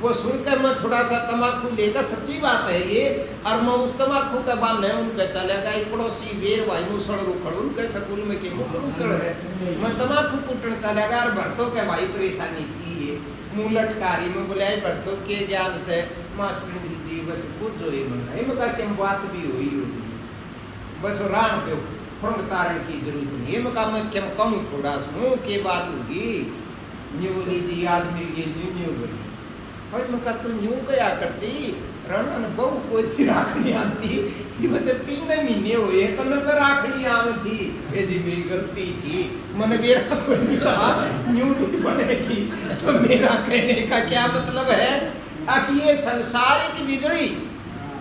वो सुनकर मैं थोड़ा सा तमाकू लेकर, सच्ची बात है ये, और मैं उस तमाकू का बाल है उनके चले गए पड़ोसी वेर भाई मुसड़ रुखड़ उनके स्कूल में के मुसड़ है, मैं तमाकू कुटन चला गया और भरतों के भाई परेशानी थी ये मुंह लटकारी में बुलाए भरतों के ज्ञान से मास्टर जी बस कुछ जो ही मन है मका के बात भी हुई होगी, बस राण पे फंड तारण की जरूरत नहीं है। मका मैं क्या कहूँ थोड़ा सुनो के बात होगी न्यूली जी आज मेरी न्यू बनी और मका तो न्यू क्या करती रण न बहु कोई राखनी आती ये बता 3 महीने हुए तो न तो राखनी आवे थी, ये जी मेरी गलती थी, मन मेरा कोई नहीं था न्यू नहीं बनेगी। तो मेरा कहने का क्या मतलब है कि ये संसारिक बिजली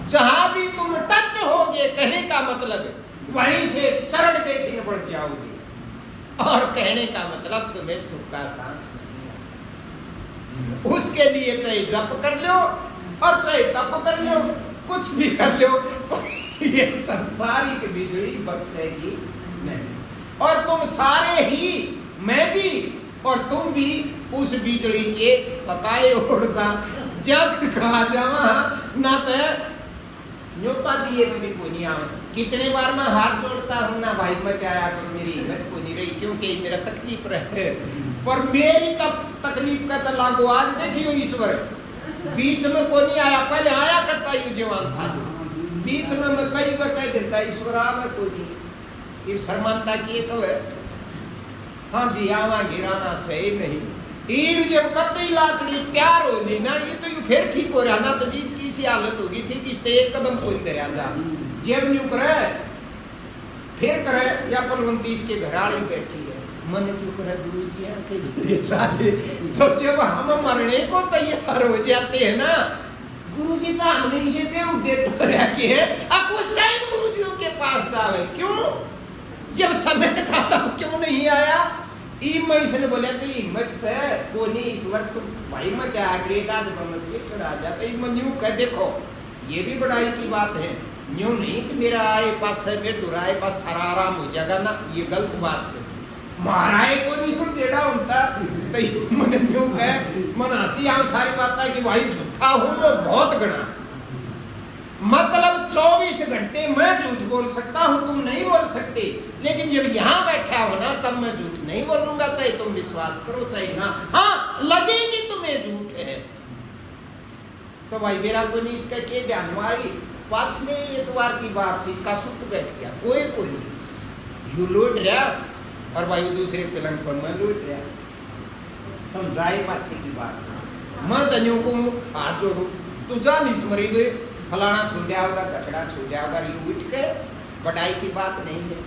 जहां भी तुम टच होगे, कहने का मतलब वहीं से चरण देसी बढ़ जाओगे, और कहने का मतलब तुम्हें सुख का सांस नहीं आ सकता। उसके लिए चाहे जप कर लो और चाहे तप कर लो, कुछ भी कर लो, ये संसारिक बिजली बख्शेगी नहीं। और तुम सारे ही, मैं भी और तुम भी उस बिजली के सताए और जग कहा जावा ना तो न्योता दिए में भी कोई नहीं आवे। कितने बार मैं हाथ जोड़ता हूँ ना भाई मैं क्या आया करूँ, मेरी हिम्मत कोई नहीं रही क्योंकि मेरा तकलीफ रहे, पर मेरी तकलीफ का तो लागू आज देखियो ईश्वर बीच में कोई नहीं आया, पहले आया करता ये जवान था बीच में मैं कई बार कह देता ईश्वर आवे कोई नहीं, ये शर्मानता की तो है। हाँ जी आवा गिराना सही नहीं, ईर जब कतई लाकड़ी तैयार हो गई ना ये तो ये फिर ठीक हो रहा ना, तो जिसकी सी हालत होगी थी कि इससे 1 कदम कोई दे रहा जब न्यू करे फिर करे या पलवंती इसके घराड़ी बैठी है मन क्यों करे गुरु जी आके चाले। तो जब हम मरने को तैयार हो जाते हैं ना गुरु जी तो हमने इसे बेउद्देश्य रखे है, अब उस टाइम गुरु जी के पास जावे क्यों, जब समय था तब क्यों नहीं आया। इसने बोला तो हिम्मत से वो नहीं इस वक्त तो भाई मैं क्या एक आदमी आ जाता न्यू कह देखो ये भी बड़ाई की बात है, न्यू नहीं कि मेरा आए पास से फिर दुराए पास थारा आराम हो जाएगा ना, ये गलत बात से महाराज को नहीं सुन देना होता तो मैंने न्यू कह मन हंसी आऊं सारी बात है कि भाई झूठा हूं मैं बहुत गणा, मतलब 24 घंटे मैं झूठ बोल सकता हूं, तुम नहीं बोल सकते, लेकिन जब यहां बैठा हो ना तब मैं झूठ नहीं बोलूंगा, चाहे तुम विश्वास करो चाहे ना, हाँ लगेगी तुम्हें झूठ है तो भाई मेरा को नहीं इसका के ध्यान में आई पाछले इतवार की बात से इसका सुत बैठ गया, कोई नहीं यू लौट रहा और भाई दूसरे पलंग पर मैं लौट रहा, तुम जाए पाछे की बात मैं तनियों को हाथ जोड़ू तू जा नहीं स्मरी गए फलाना छूटा होगा धकड़ा छूटा होगा, यू उठ के बटाई की बात नहीं है,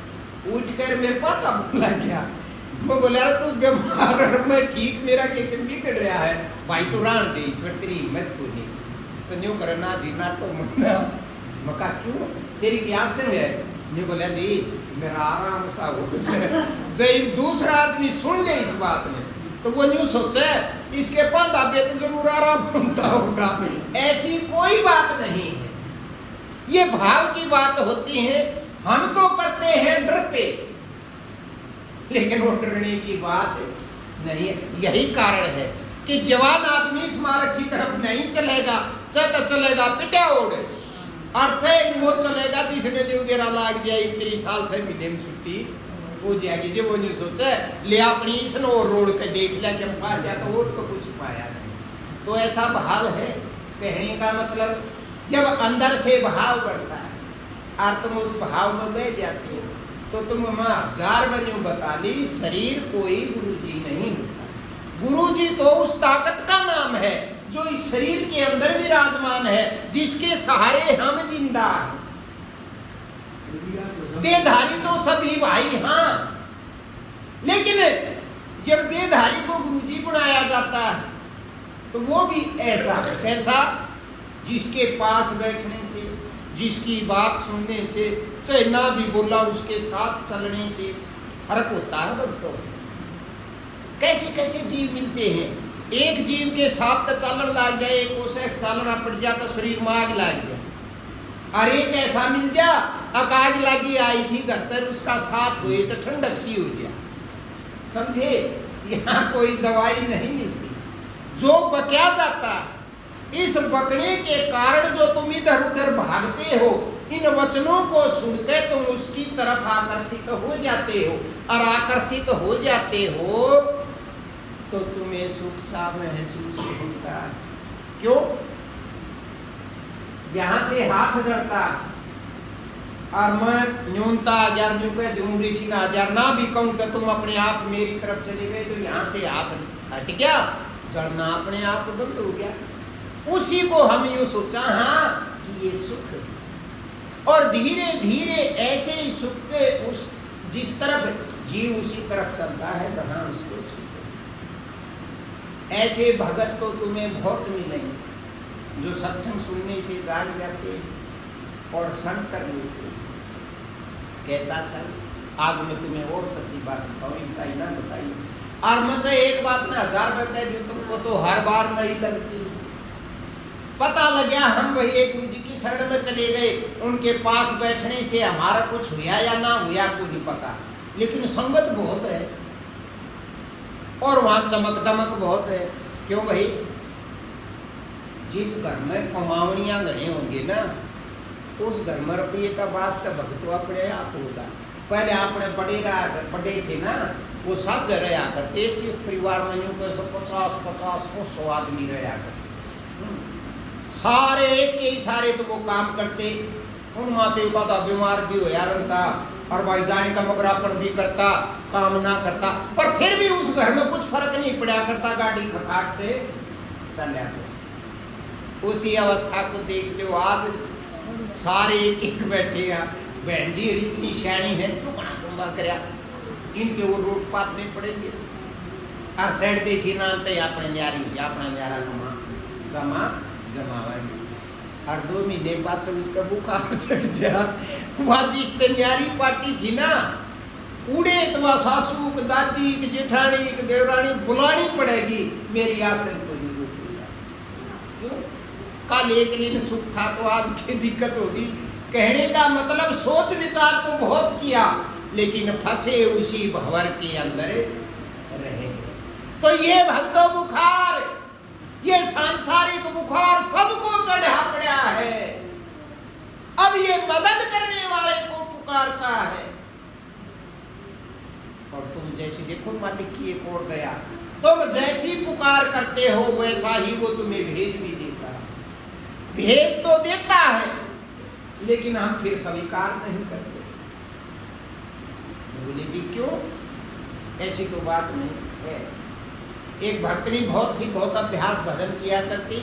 उठ कर मेरे पास अब लग गया, मैं बोला तू बीमार और मैं ठीक, मेरा के बिगड़ रहा है भाई तू रान दे ईश्वर तेरी हिम्मत को नहीं तो न्यू करना जी नाटो मना मका क्यों तेरी क्या संग है, न्यू बोला जी मेरा आराम सा हो जब दूसरा आदमी सुन ले इस बात में तो वो न्यू सोचे इसके पास दाबे तो जरूर आराम होता होगा, ऐसी कोई बात नहीं है, ये भाव की बात होती है, हम तो करते हैं डरते लेकिन वो डरने की बात नहीं है, यही कारण है कि जवान आदमी स्मारक की तरफ नहीं चलेगा, चलेगा पिटा ओढ़ और चाहे वो चलेगा तो इसने जो गेरा लाग जाए 30 साल से महीने में छुट्टी हो जाएगी, जब वो नहीं सोचा ले अपनी इसने और रोड के देख लिया कि पा जाए तो और तो कुछ पाया नहीं, तो ऐसा भाव है कहने का मतलब जब अंदर से भाव बढ़ता है और तुम उस भाव में बह जाती हो तो तुम 1000 बनो बता ली शरीर कोई गुरुजी नहीं होता, गुरुजी तो उस ताकत का नाम है जो इस शरीर के अंदर विराजमान है, जिसके सहारे हम जिंदा हैं, देहधारी तो सभी भाई हाँ, लेकिन जब देहधारी को गुरुजी बनाया जाता है तो वो भी ऐसा कैसा जिसके पास बैठने से, जिसकी बात सुनने से, चाहे ना भी बोला उसके साथ चलने से फर्क होता है बंदों। कैसे कैसे जीव मिलते हैं, एक जीव के साथ तो चालन लग जाए, एक उसे चालना पड़ जाए तो शरीर में आग लग जाए, और एक ऐसा मिल जा आग लगी आई थी घर पर उसका साथ हुए तो ठंडक सी हो जाए, समझे, यहाँ कोई दवाई नहीं मिलती, जो बक्या जाता इस बकने के कारण जो तुम इधर उधर भागते हो, इन वचनों को सुनकर तुम उसकी तरफ आकर्षित हो जाते हो, और आकर्षित हो जाते हो तो तुम्हें सुख सा महसूस होता, क्यों, यहां से हाथ जड़ता और मैं न्यूनता 1000 ऋषि ना 1000 ना भी कहूं तो तुम अपने आप मेरी तरफ चले गए तो यहाँ से हाथ हट गया, जड़ना अपने आप बंद हो गया, उसी को हम यूं सोचा हाँ कि ये सुख, और धीरे धीरे ऐसे ही सुख के उस जिस तरफ जीव उसी तरफ चलता है जहां उसको सुख, ऐसे भगत तो तुम्हें बहुत मिलेंगे जो सत्संग सुनने से जाग जाते और संग कर लेते। कैसा संग, आज मैं तुम्हें और सच्ची बात बताऊं, इनका ही ना बताइए, और मुझे एक बात ना 1000 बता दी तुमको तो हर बार नहीं लगती, पता लग गया हम वही एक गुरु जी की शरण में चले गए, उनके पास बैठने से हमारा कुछ हुआ या ना हुआ को नहीं पता, लेकिन संगत बहुत है और वहां चमक दमक बहुत है, क्यों भाई, जिस घर में कमावनियां घने होंगे ना उस घर में रुपये का वास्ता भक्त अपने आप होगा, पहले आपने बड़े थे ना वो सब रहा करते, एक परिवार में यूं कैसे 50-100 आदमी रहा करते, सारे एक के इशारे तो वो काम करते, उन माते का तो बीमार भी हो रहता और भाई जाने का मगरापन भी करता, काम ना करता, पर फिर भी उस घर में कुछ फर्क नहीं पड़ा करता, गाड़ी खकाटते चल जाते। उसी अवस्था को देख लो आज सारे एक एक बैठेगा, बहन जी इतनी शैणी है क्यों बना कुंभा करया, इनके वो रोड पात नहीं पड़ेंगे, और सैड देशी नानते अपने न्यारी अपना न्यारा जमा जमावाएंगे, और 2 महीने बाद से उसका बुखार चढ़ जा, वहाँ जिस न्यारी पार्टी थी ना उड़े तो वह सासू के दादी के जेठानी के देवरानी बुलानी पड़ेगी, मेरी आसन को नहीं रोकेगा। क्यों? कल एक दिन सुख था तो आज की दिक्कत होगी। कहने का मतलब सोच विचार तो बहुत किया, लेकिन फंसे उसी भंवर के अंदर रहे। तो ये भक्तों बुखार, ये सांसारिक बुखार सबको चढ़ा पड़ा है। अब ये मदद करने वाले को पुकारता है। और तुम जैसी देखो मालिक की एक और दया, तुम जैसी पुकार करते हो वैसा ही वो तुम्हें भेज भी देता है। भेज तो देता है, लेकिन हम फिर स्वीकार नहीं करते। बोले जी क्यों? ऐसी तो बात नहीं है। एक भक्तनी बहुत अभ्यास भजन किया करती,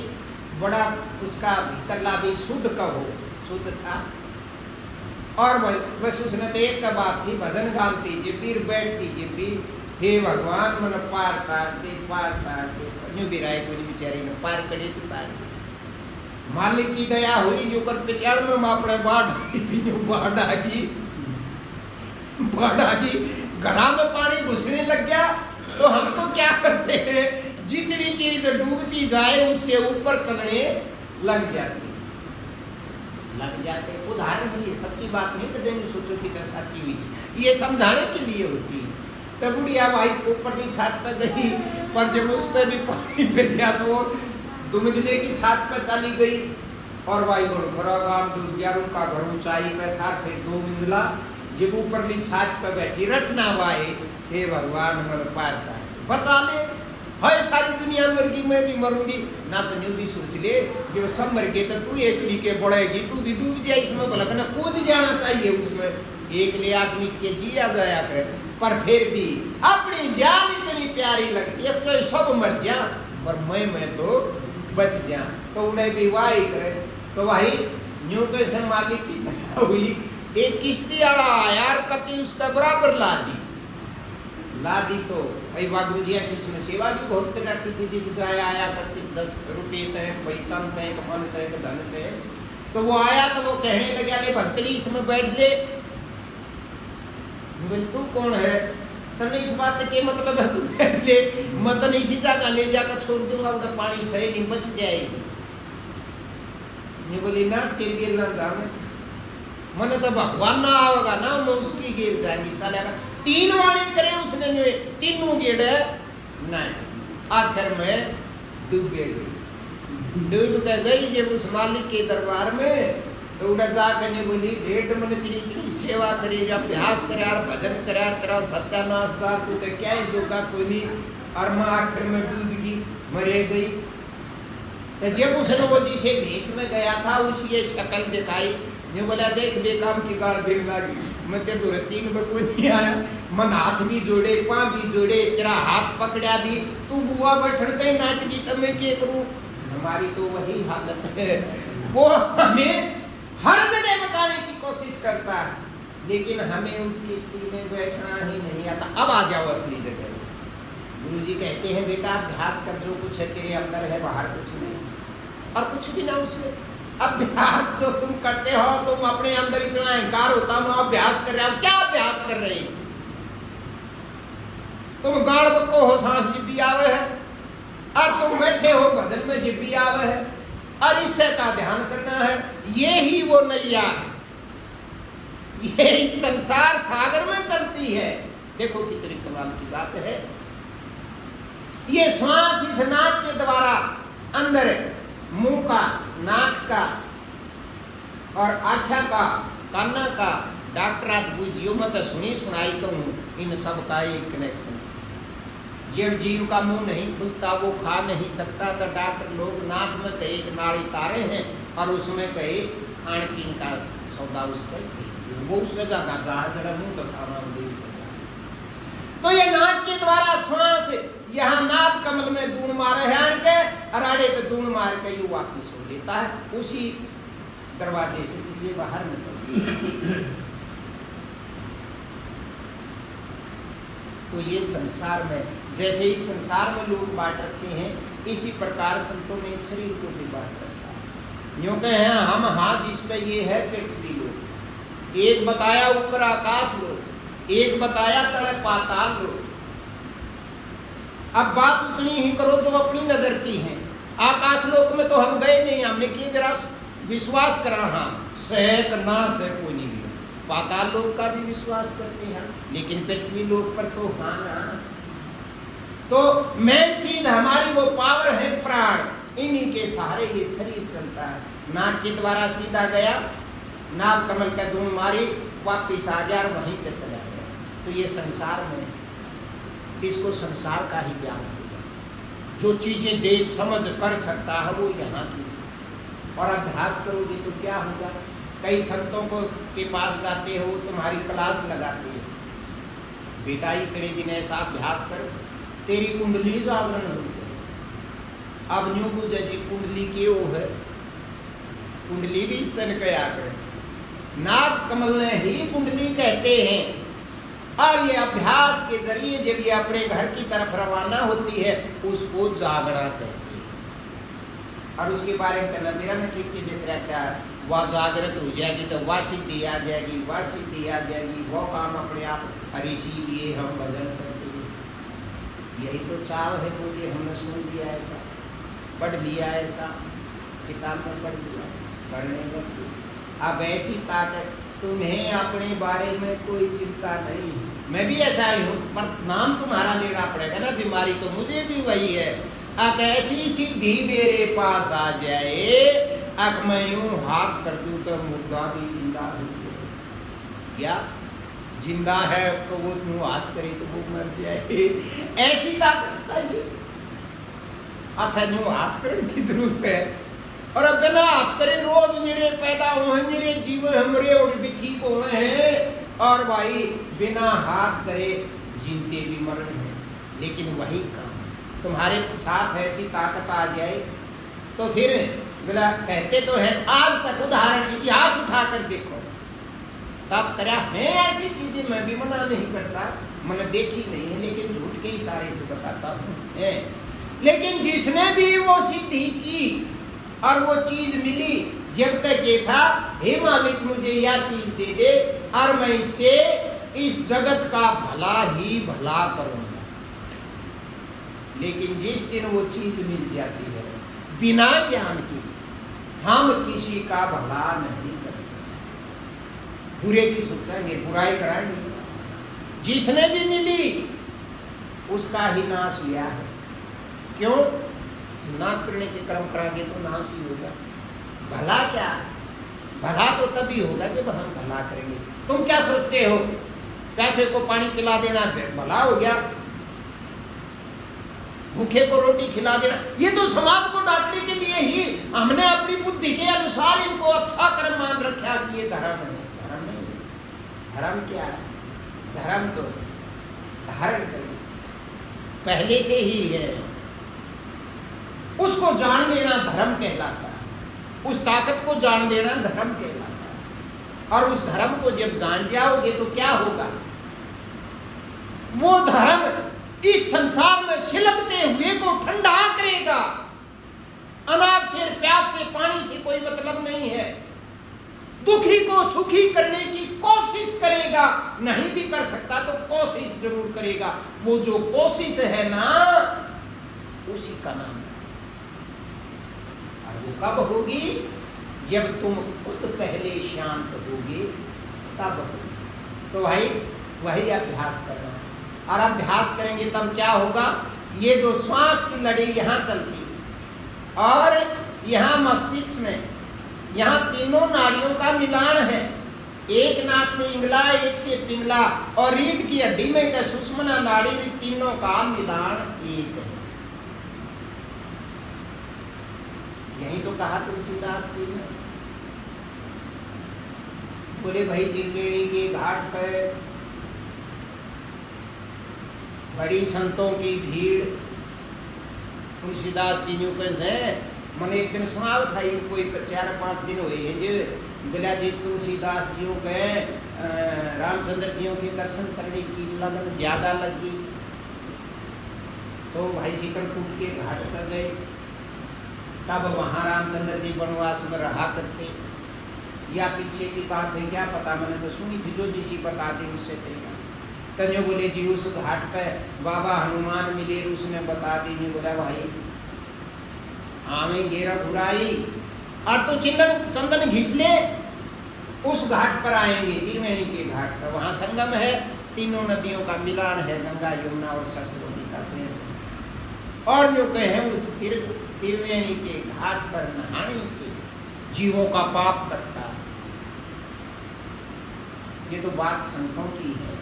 बड़ा उसका भीतरला भी शुद्ध कहो शुद्ध था। और बस उसने तो एक का बात थी, भजन गाती जी फिर बैठती जी भी, हे भगवान मन पार तारते यूं भी राय कोई बेचारी ने पार करे तो तार। मालिक की दया हुई जो कर पिछड़ में अपने बाढ़ आ गई, घरा में पानी घुसने लग गया। तो हम तो क्या करते हैं, जितनी चीज डूबती जाए उससे ऊपर चलने लग जाते। उदाहरण के लिए सच्ची बात नहीं तो देंगे, सोचो कि क्या सच्ची हुई थी, ये समझाने के लिए होती है। तो बुढ़िया भाई ऊपर की छत पर गई, पर जब उस पर भी पानी फिर गया तो दुमजले की छत पर चली गई और भाई गांव डूब गया। उनका घर ऊंचाई पे था, फिर 2 मंजिला, जब ऊपर की छत पर बैठी रटना भाई, हे भगवान मन पार बचा ले, हाय सारी दुनिया मर गई मैं भी मरूंगी ना। तो न्यू भी सोच ले, जो सब मर गए तो तू एक के बढ़ेगी, तू भी डूब जाए इसमें, भला ना कूद जाना चाहिए उसमें। एक ले आदमी के जिया जाया कर, पर फिर भी अपनी जान इतनी प्यारी लगती है, तो सब मर जा पर मैं तो बच जा। तो उन्हें भी वाही करे, तो वही न्यू तो ऐसे मालिक की दया हुई, एक किश्ती वाला आया और कति उसका बराबर ला दी। तो भाई वागुरु जी की उसमें सेवा भी बहुत करती थी, जी जाया आया करती, 10 रुपये तय, पैतन तय, मन तय, धन तय। तो वो आया तो वो कहने लगा, ले भक्तनी इसमें बैठ ले। बोल तू कौन है? तने इस बात के मतलब है तू बैठ ले, मतन इसी जगह ले जाकर छोड़ दूंगा, उनका पानी सही नहीं बच जाएगी। नहीं बोली ना तेरे गिर ना जाने, मन तो भगवान ना आवेगा ना, मैं उसकी गिर जाएंगी चलेगा। 3 वाणी करे उसने, तीनों गिर नहीं, आखिर में डूब के गई जब उस मालिक के दरबार में। तो उड़ा जाकर नहीं बोली, ढेर मन तेरी सेवा करी, अभ्यास करे, भजन करे, तेरा सत्यानाश था, तू तो क्या ही जोगा कोई नहीं। और माँ आखिर में डूब गई, मरे गई। तो जब उसने वो जिसे भेष में गया था उसी शक्ल दिखाई, नहीं बोला देख बेकाम की गाड़ देने लगी, मैं तेरे दो 3 में कोई नहीं आया। मन हाथ भी जोड़े, पाँव भी जोड़े, तेरा हाथ पकड़ा भी, तू बुआ बैठते नाटकी तब मैं क्या करूं। हमारी तो वही हालत है, वो हमें हर जगह बचाने की कोशिश करता है, लेकिन हमें उसकी स्थिति में बैठना ही नहीं आता। अब आ जाओ असली जगह। गुरु जी कहते हैं बेटा अभ्यास कर, जो कुछ है तेरे अंदर है बाहर कुछ नहीं, और कुछ भी ना उसमें। अभ्यास जो तुम करते हो, तुम अपने अंदर इतना अहंकार होता है, अभ्यास कर रहे हो। क्या अभ्यास कर रहे हो तुम? गाड़ को हो सांस जिब्बी आवे है, और तुम बैठे हो भजन में जिब्बी आवे है, और इससे का ध्यान करना है। ये ही वो नैया है, ये इस संसार सागर में चलती है। देखो कितनी कमाल की बात है। ये श्वास इस नाक के द्वारा अंदर मुंह का, नाक का और आँखा का, काना का, डॉक्टर आज बुझियो मत सुनी सुनाई कहूँ, इन सब का एक कनेक्शन। जब जीव का मुंह नहीं खुलता, वो खा नहीं सकता, तो डॉक्टर लोग नाक में कहे एक नाड़ी तारे हैं और उसमें कहे खान पीन का सौदा उस पर, वो उससे जगह जरा मुंह तो खाना दे। तो ये नाक के द्वारा श्वास यहाँ नाक कमल में दून मारे हैं के, अराड़े पे दून मार के यू वापिस हो लेता है, उसी दरवाजे से ये बाहर निकल। तो ये संसार में, जैसे इस संसार में लोग बांट रखे हैं, इसी प्रकार संतों ने शरीर को भी बांट रखा है। यूं कहे हैं हम हाथ जिस पे ये है पृथ्वी लोग, एक बताया ऊपर आकाश लोग, एक बताया तले पाताल लोक। अब बात उतनी ही करो जो अपनी नजर की है। आकाश लोक में तो हम गए नहीं, हमने कि मेरा विश्वास करा, हाँ सह ना सह कोई नहीं गया। पाताल लोक का भी विश्वास करते हैं, लेकिन पृथ्वी लोक पर तो हाँ ना। तो मेन चीज हमारी वो पावर है प्राण, इन्हीं के सहारे ये शरीर चलता है। नाक के द्वारा सीधा गया, नाक कमल का धूम मारी, वापिस आ गया और वहीं पे चला गया। तो ये संसार में, इसको संसार का ही ज्ञान होगा। जो चीजें देख समझ कर सकता है वो यहाँ की। और अभ्यास करोगे तो क्या होगा? कई संतों को के पास जाते हो, तुम्हारी क्लास लगाते हैं, बेटा इतने दिन ऐसा अभ्यास कर, तेरी कुंडली जागरण होगी। अब न्यू को जजी कुंडली के वो है, कुंडली भी सन कया करे, नाग कमल ने ही कुंडली कहते हैं। और ये अभ्यास के जरिए जब ये अपने घर की तरफ रवाना होती है, उसको जागरण कहते हैं। और उसके बारे में कहना मेरा न ठीक देख रहा क्या, वह जागृत हो जाएगी तो वह सिद्धि आ जाएगी, वह सिद्धि आ जाएगी, वो काम अपने आप। और इसीलिए हम भजन करते हैं, यही तो चाव है। बोलिए हमने सुन लिया ऐसा, पढ़ लिया ऐसा, किताब में पढ़ लिया, पढ़ने लगे। अब ऐसी ताकत, तुम्हें अपने बारे में कोई चिंता नहीं। मैं भी ऐसा ही हूँ, पर नाम तुम्हारा लेना पड़ेगा ना, बीमारी तो मुझे भी वही है। अक ऐसी सिद्धि मेरे पास आ जाए, अक मैं यूं हाथ कर दूं तो मुर्दा भी जिंदा हो जाए। या जिंदा है तो वो यूं हाथ करे तो वो मर जाए, ऐसी ताकत चाहिए। अच्छा यूं हाथ करने की जरूरत है, और अब बिना हाथ करे रोज मेरे पैदा हुए, मेरे जीवन हमरे और भी ठीक हुए हैं। और भाई बिना हाथ करे जिंदे भी मरण है। लेकिन वही काम तुम्हारे साथ ऐसी ताकत आ जाए तो फिर बोला, कहते तो है आज तक उदाहरण इतिहास उठाकर देखो, तब करा मैं ऐसी चीजें मैं भी मना नहीं करता, मैंने देखी नहीं है, लेकिन झूठ के इशारे से बताता हूँ। लेकिन जिसने भी वो सिद्धि की और वो चीज मिली, जब तक ये था हे मालिक मुझे यह चीज दे दे और मैं इससे इस जगत का भला ही भला करूंगा। लेकिन जिस दिन वो चीज मिल जाती है बिना ज्ञान की, हम किसी का भला नहीं कर सकते, बुरे की सोचेंगे, बुराई कराएंगे। जिसने भी मिली उसका ही नाश लिया है। क्यों? नाश करने के कर्म कराएंगे तो नाश ही होगा। भला क्या है? भला तो तभी होगा जब हम भला करेंगे। तुम क्या सोचते हो, पैसे को पानी पिला देना भला हो गया, भूखे को रोटी खिला देना, ये तो समाज को डांटने के लिए ही हमने अपनी बुद्धि के अनुसार इनको अच्छा कर्म मान रखा कि ये धर्म है। धर्म नहीं, धर्म क्या है? धर्म तो धारण करना पहले से ही है, उसको जान लेना धर्म कहलाता है। उस ताकत को जान लेना धर्म कहलाता है। और उस धर्म को जब जान जाओगे तो क्या होगा? वो धर्म इस संसार में छिलकते हुए को ठंडा करेगा। अनाज से, प्यास से, पानी से कोई मतलब नहीं है। दुखी को सुखी करने की कोशिश करेगा, नहीं भी कर सकता तो कोशिश जरूर करेगा। वो जो कोशिश है ना, उसी का नाम है। और वो कब होगी? जब तुम खुद पहले शांत होगे तब होगी। तो भाई वही अभ्यास करना है। और अभ्यास करेंगे तब क्या होगा? ये जो श्वास की लड़ी यहाँ चलती और यहाँ मस्तिष्क में, यहाँ तीनों नाड़ियों का मिलान है। एक नाक से इंगला, एक से पिंगला, और रीढ़ की हड्डी में का सुषुम्ना नाड़ी, तीनों का मिलान एक है। यही तो कहा तुलसीदास जी ने। बोले भाई त्रिवेणी के घाट पर बड़ी संतों की भीड़। तुलसीदास जी ने कैसे मैंने एक दिन सुना था, कोई 4-5 दिन हुए हैं जो बोला जी तुलसीदास जी के रामचंद्र जी के दर्शन करने की लगन ज्यादा लगी। तो भाई चित्रकूट के घाट पर गए। तब वहाँ रामचंद्र जी वनवास में रहा करते, या पीछे की बात है क्या पता, मैंने तो सुनी थी, जो जिसी बता दी उससे तरीका। तन्यो बोले जी उस घाट पे बाबा हनुमान मिले, उसने बता दी। नहीं बोला भाई आवेंगे रघुराई और तो चंदन घिस ले, उस घाट पर आएंगे, त्रिवेणी के घाट पर। वहां संगम है, तीनों नदियों का मिलान है, गंगा यमुना और सरस्वती का प्रेम। और जो कहे उस त्रिवेणी के घाट पर नहाने से जीवों का पाप कटता है। ये तो बात संतों की है,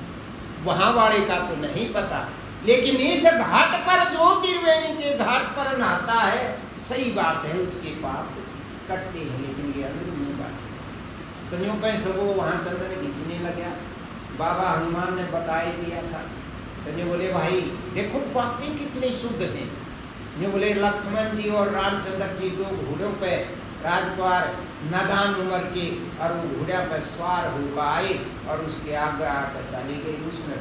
वहां वाले का तो नहीं पता। लेकिन इस घाट पर जो त्रिवेणी के घाट पर नहाता है, सही बात है, उसके पाप कटते हैं। लेकिन ये अंदरूनी बात तो यूं कहीं सबको वहां चंदन घिसने लगा। बाबा हनुमान ने बता ही दिया था। तो यूं बोले भाई देखो बातें कितनी शुद्ध हैं। यूं बोले लक्ष्मण जी और रामचंद्र जी दो घोड़ों पे राजकुमार नादान उम्र के, और वो घोड़ा पर सवार होकर आए और उसके आगे आकर चले गए। उसमें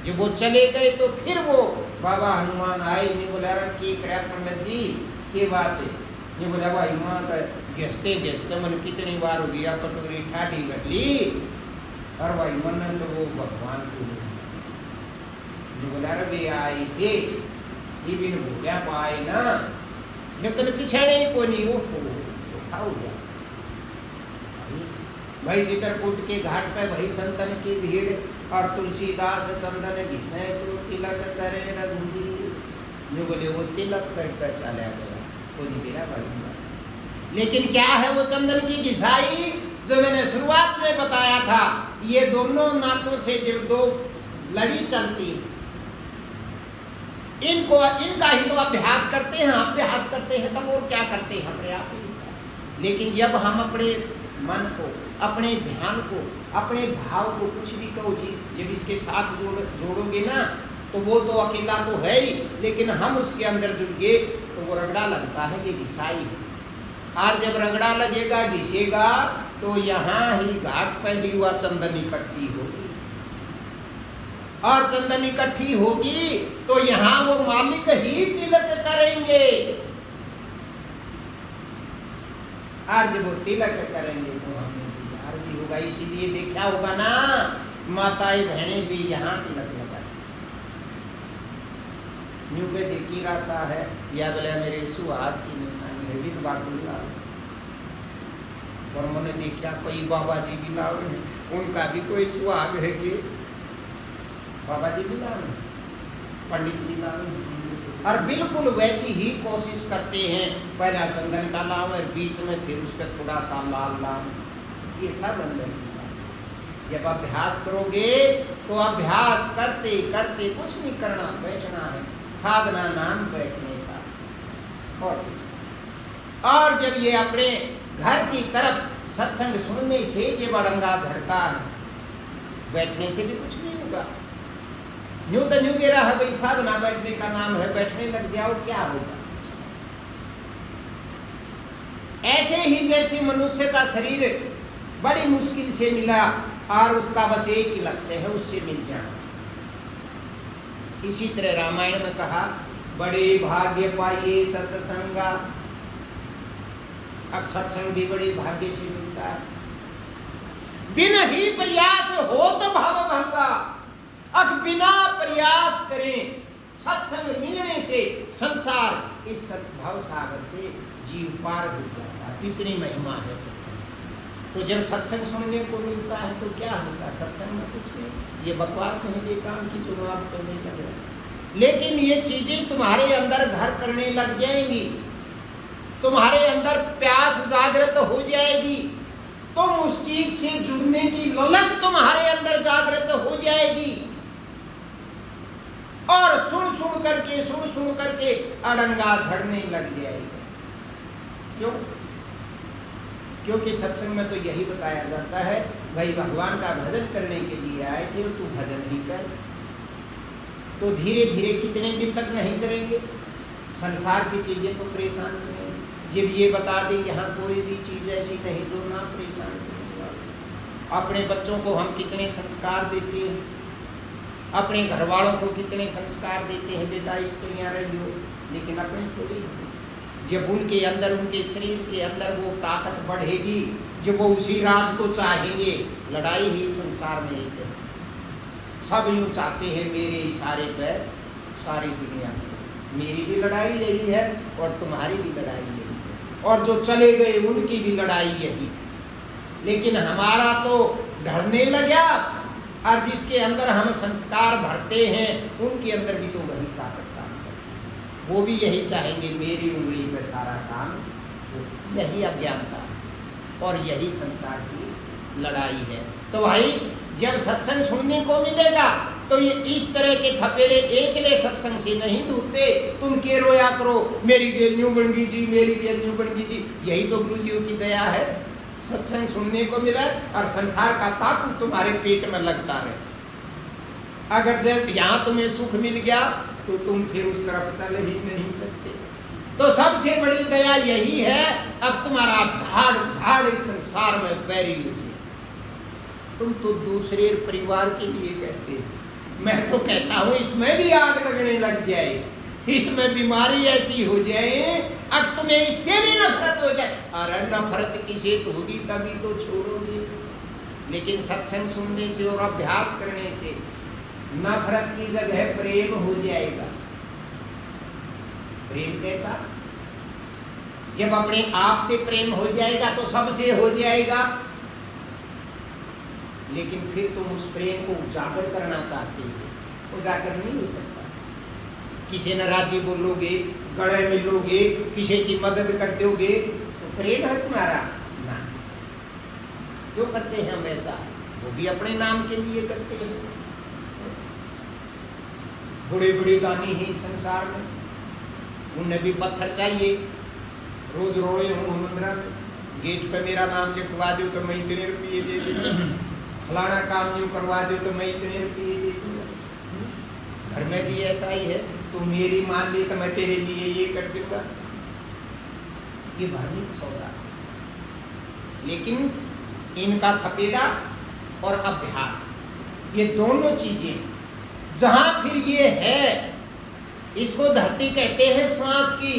जब वो चले गए तो फिर वो बाबा हनुमान आए। नहीं बोला कि पंडित जी ये बात है। नहीं बोला भाई माँ घसते घसते मन कितनी बार हो गया, कटोरी ठाडी बदली और भाई मन तो वो भगवान को बोला रे आई थे ये बिन भूलिया पाए ना, जतन पिछड़े को नहीं वो खाओ गया। भाई चित्रकूट के घाट पे भाई संतन की भीड़ और तुलसीदास चंदन घिसे तो तिलक करे रघुवीर। जो बोले वो तिलक करके चला गया, कोई नहीं गिरा भाई। लेकिन क्या है वो चंदन की घिसाई, जो मैंने शुरुआत में बताया था, ये दोनों नाकों से जब दो लड़ी चलती है, इनका ही तो अभ्यास करते हैं, तब और क्या करते हैं अपने आप ही। लेकिन जब हम अपने मन को, अपने ध्यान को, अपने भाव को कुछ भी कहो जी, जब इसके साथ जोड़ोगे ना, तो वो तो अकेला तो है ही, लेकिन हम उसके अंदर जुड़ गए तो वो रगड़ा लगता है, ये घिसाई है। और जब रगड़ा लगेगा, घिसेगा, तो यहाँ ही घाट पर ही हुआ चंदन इकट्ठी होगी, और चंदन इकट्ठी होगी तो यहाँ वो मालिक ही तिलक करेंगे। और जब वो तिलक करेंगे तो हमें दीदार भी होगा। इसीलिए देखा होगा ना, माताएं बहनें भी यहाँ तिलक लगाए। न्यू पे देखी रासा है या बोले मेरे सुहाग की निशानी है, विधवा को लाओ। और मैंने देखा कोई बाबा जी भी लाओ, उनका भी कोई सुहाग है कि बाबा जी भी लाओ, पंडित भी लाओ, और बिल्कुल वैसी ही कोशिश करते हैं। पहला चंदन का लाओ और बीच में फिर उसका थोड़ा सा लाल लाओ, ये सब अंदर की बात। जब अभ्यास करोगे तो अभ्यास करते करते कुछ नहीं करना, बैठना है, साधना नाम बैठने का और कुछ। और जब ये अपने घर की तरफ सत्संग सुनने से जब अड़ंगा झड़ता है, बैठने से भी कुछ नहीं होगा। न्यू तो न्यू मेरा है भाई, साधना बैठने का नाम है, बैठने लग जाओ, क्या होगा। ऐसे ही जैसे मनुष्य का शरीर बड़ी मुश्किल से मिला और उसका बस एक ही लक्ष्य है, उससे मिल जाना। इसी तरह रामायण में कहा, बड़े भाग्य पाइए सत्संगा। सत्संग भी बड़े भाग्य से मिलता है। बिन ही प्रयास हो तो भव भंगा। अब बिना प्रयास करें सत्संग मिलने से संसार इस भव सागर से जीव पार हो जाता है। इतनी महिमा है सत्संग। तो जब सत्संग सुनने को मिलता है तो क्या होगा, सत्संग में कुछ नहीं, ये बकवास है बेकाम की जो आप करने लग रहे। लेकिन ये चीजें तुम्हारे अंदर घर करने लग जाएंगी, तुम्हारे अंदर प्यास जागृत हो जाएगी, तुम उस चीज से जुड़ने की ललक तुम्हारे अंदर जागृत हो जाएगी, और सुन सुन करके अड़ंगा झड़ने लग जाएगा। क्यों? क्योंकि सत्संग में तो यही बताया जाता है, भाई भगवान का भजन करने के लिए आए थे, तू भजन ही कर। तो धीरे धीरे कितने दिन तक नहीं करेंगे, संसार की चीजें तो परेशान करेंगे। जब ये बता दें यहाँ कोई भी चीज ऐसी नहीं तो ना परेशान करेंगे। अपने बच्चों को हम कितने संस्कार देते हैं, अपने घर वालों को कितने संस्कार देते हैं, बेटा इसके यहाँ रही हो, लेकिन अपने थोड़ी। जब उनके अंदर, उनके शरीर के अंदर वो ताकत बढ़ेगी, जब वो उसी राज को चाहेंगे, लड़ाई ही संसार में एक है। सब यूं चाहते हैं मेरे इशारे पर सारी दुनिया चले। मेरी भी लड़ाई यही है और तुम्हारी भी लड़ाई यही है, और जो चले गए उनकी भी लड़ाई यही है। लेकिन हमारा तो ढलने लगा, और जिसके अंदर हम संस्कार भरते हैं उनके अंदर भी तो वही ताकत काम करती है। वो भी यही चाहेंगे मेरी उंगली पे सारा काम हो। यही अज्ञानता है और यही संसार की लड़ाई है। तो भाई जब सत्संग सुनने को मिलेगा तो ये इस तरह के थपेड़े एकले सत्संग से नहीं दूते। तुम के रोया करो मेरी देर न्यू बन गई जी, मेरी देर न्यू बन गई जी। यही तो गुरु जी की दया है, सत्संग सुनने को मिला और संसार का ताकू तुम्हारे पेट में लगता रहे। अगर जब यहाँ तुम्हें सुख मिल गया तो तुम फिर उस तरफ चल ही नहीं सकते। तो सबसे बड़ी दया यही है, अब तुम्हारा झाड़ झाड़ इस संसार में पैरी हो। तुम तो दूसरे परिवार के लिए कहते हो, मैं तो कहता हूँ इसमें भी आग लगने लग जाए, इसमें बीमारी ऐसी हो जाए अब तुम्हें इससे भी नफरत हो जाए। अरे नफरत किसे तो होगी तभी तो छोड़ोगे। लेकिन सत्संग सुनने से और अभ्यास करने से नफरत की जगह प्रेम हो जाएगा। प्रेम कैसा? जब अपने आप से प्रेम हो जाएगा तो सबसे हो जाएगा। लेकिन फिर तुम उस प्रेम को उजागर करना चाहते हो, उजागर नहीं हो सकता। किसी नाराजी बोलोगे, गले मिलोगे, किसी की मदद कर दोगे तो प्रेम है तुम्हारा ना। जो करते हैं हम ऐसा, वो भी अपने नाम के लिए करते हैं। बड़े बड़े दानी हैं इस संसार में, उन्हें भी पत्थर चाहिए। रोज रोए हूँ मंदिर गेट पे मेरा नाम लिखवा दो तो मैं इतने रुपये दे दूंगा, फलाना काम यूँ करवा दो तो मैं इतने रुपये दे दूंगा। घर में भी ऐसा ही है, तो मेरी मान ली तो मैं तेरे लिए ये कर दूंगा। ये धार्मिक सौदा। लेकिन इनका थपेड़ा और अभ्यास, ये दोनों चीजें जहां फिर ये है, इसको धरती कहते हैं श्वास की।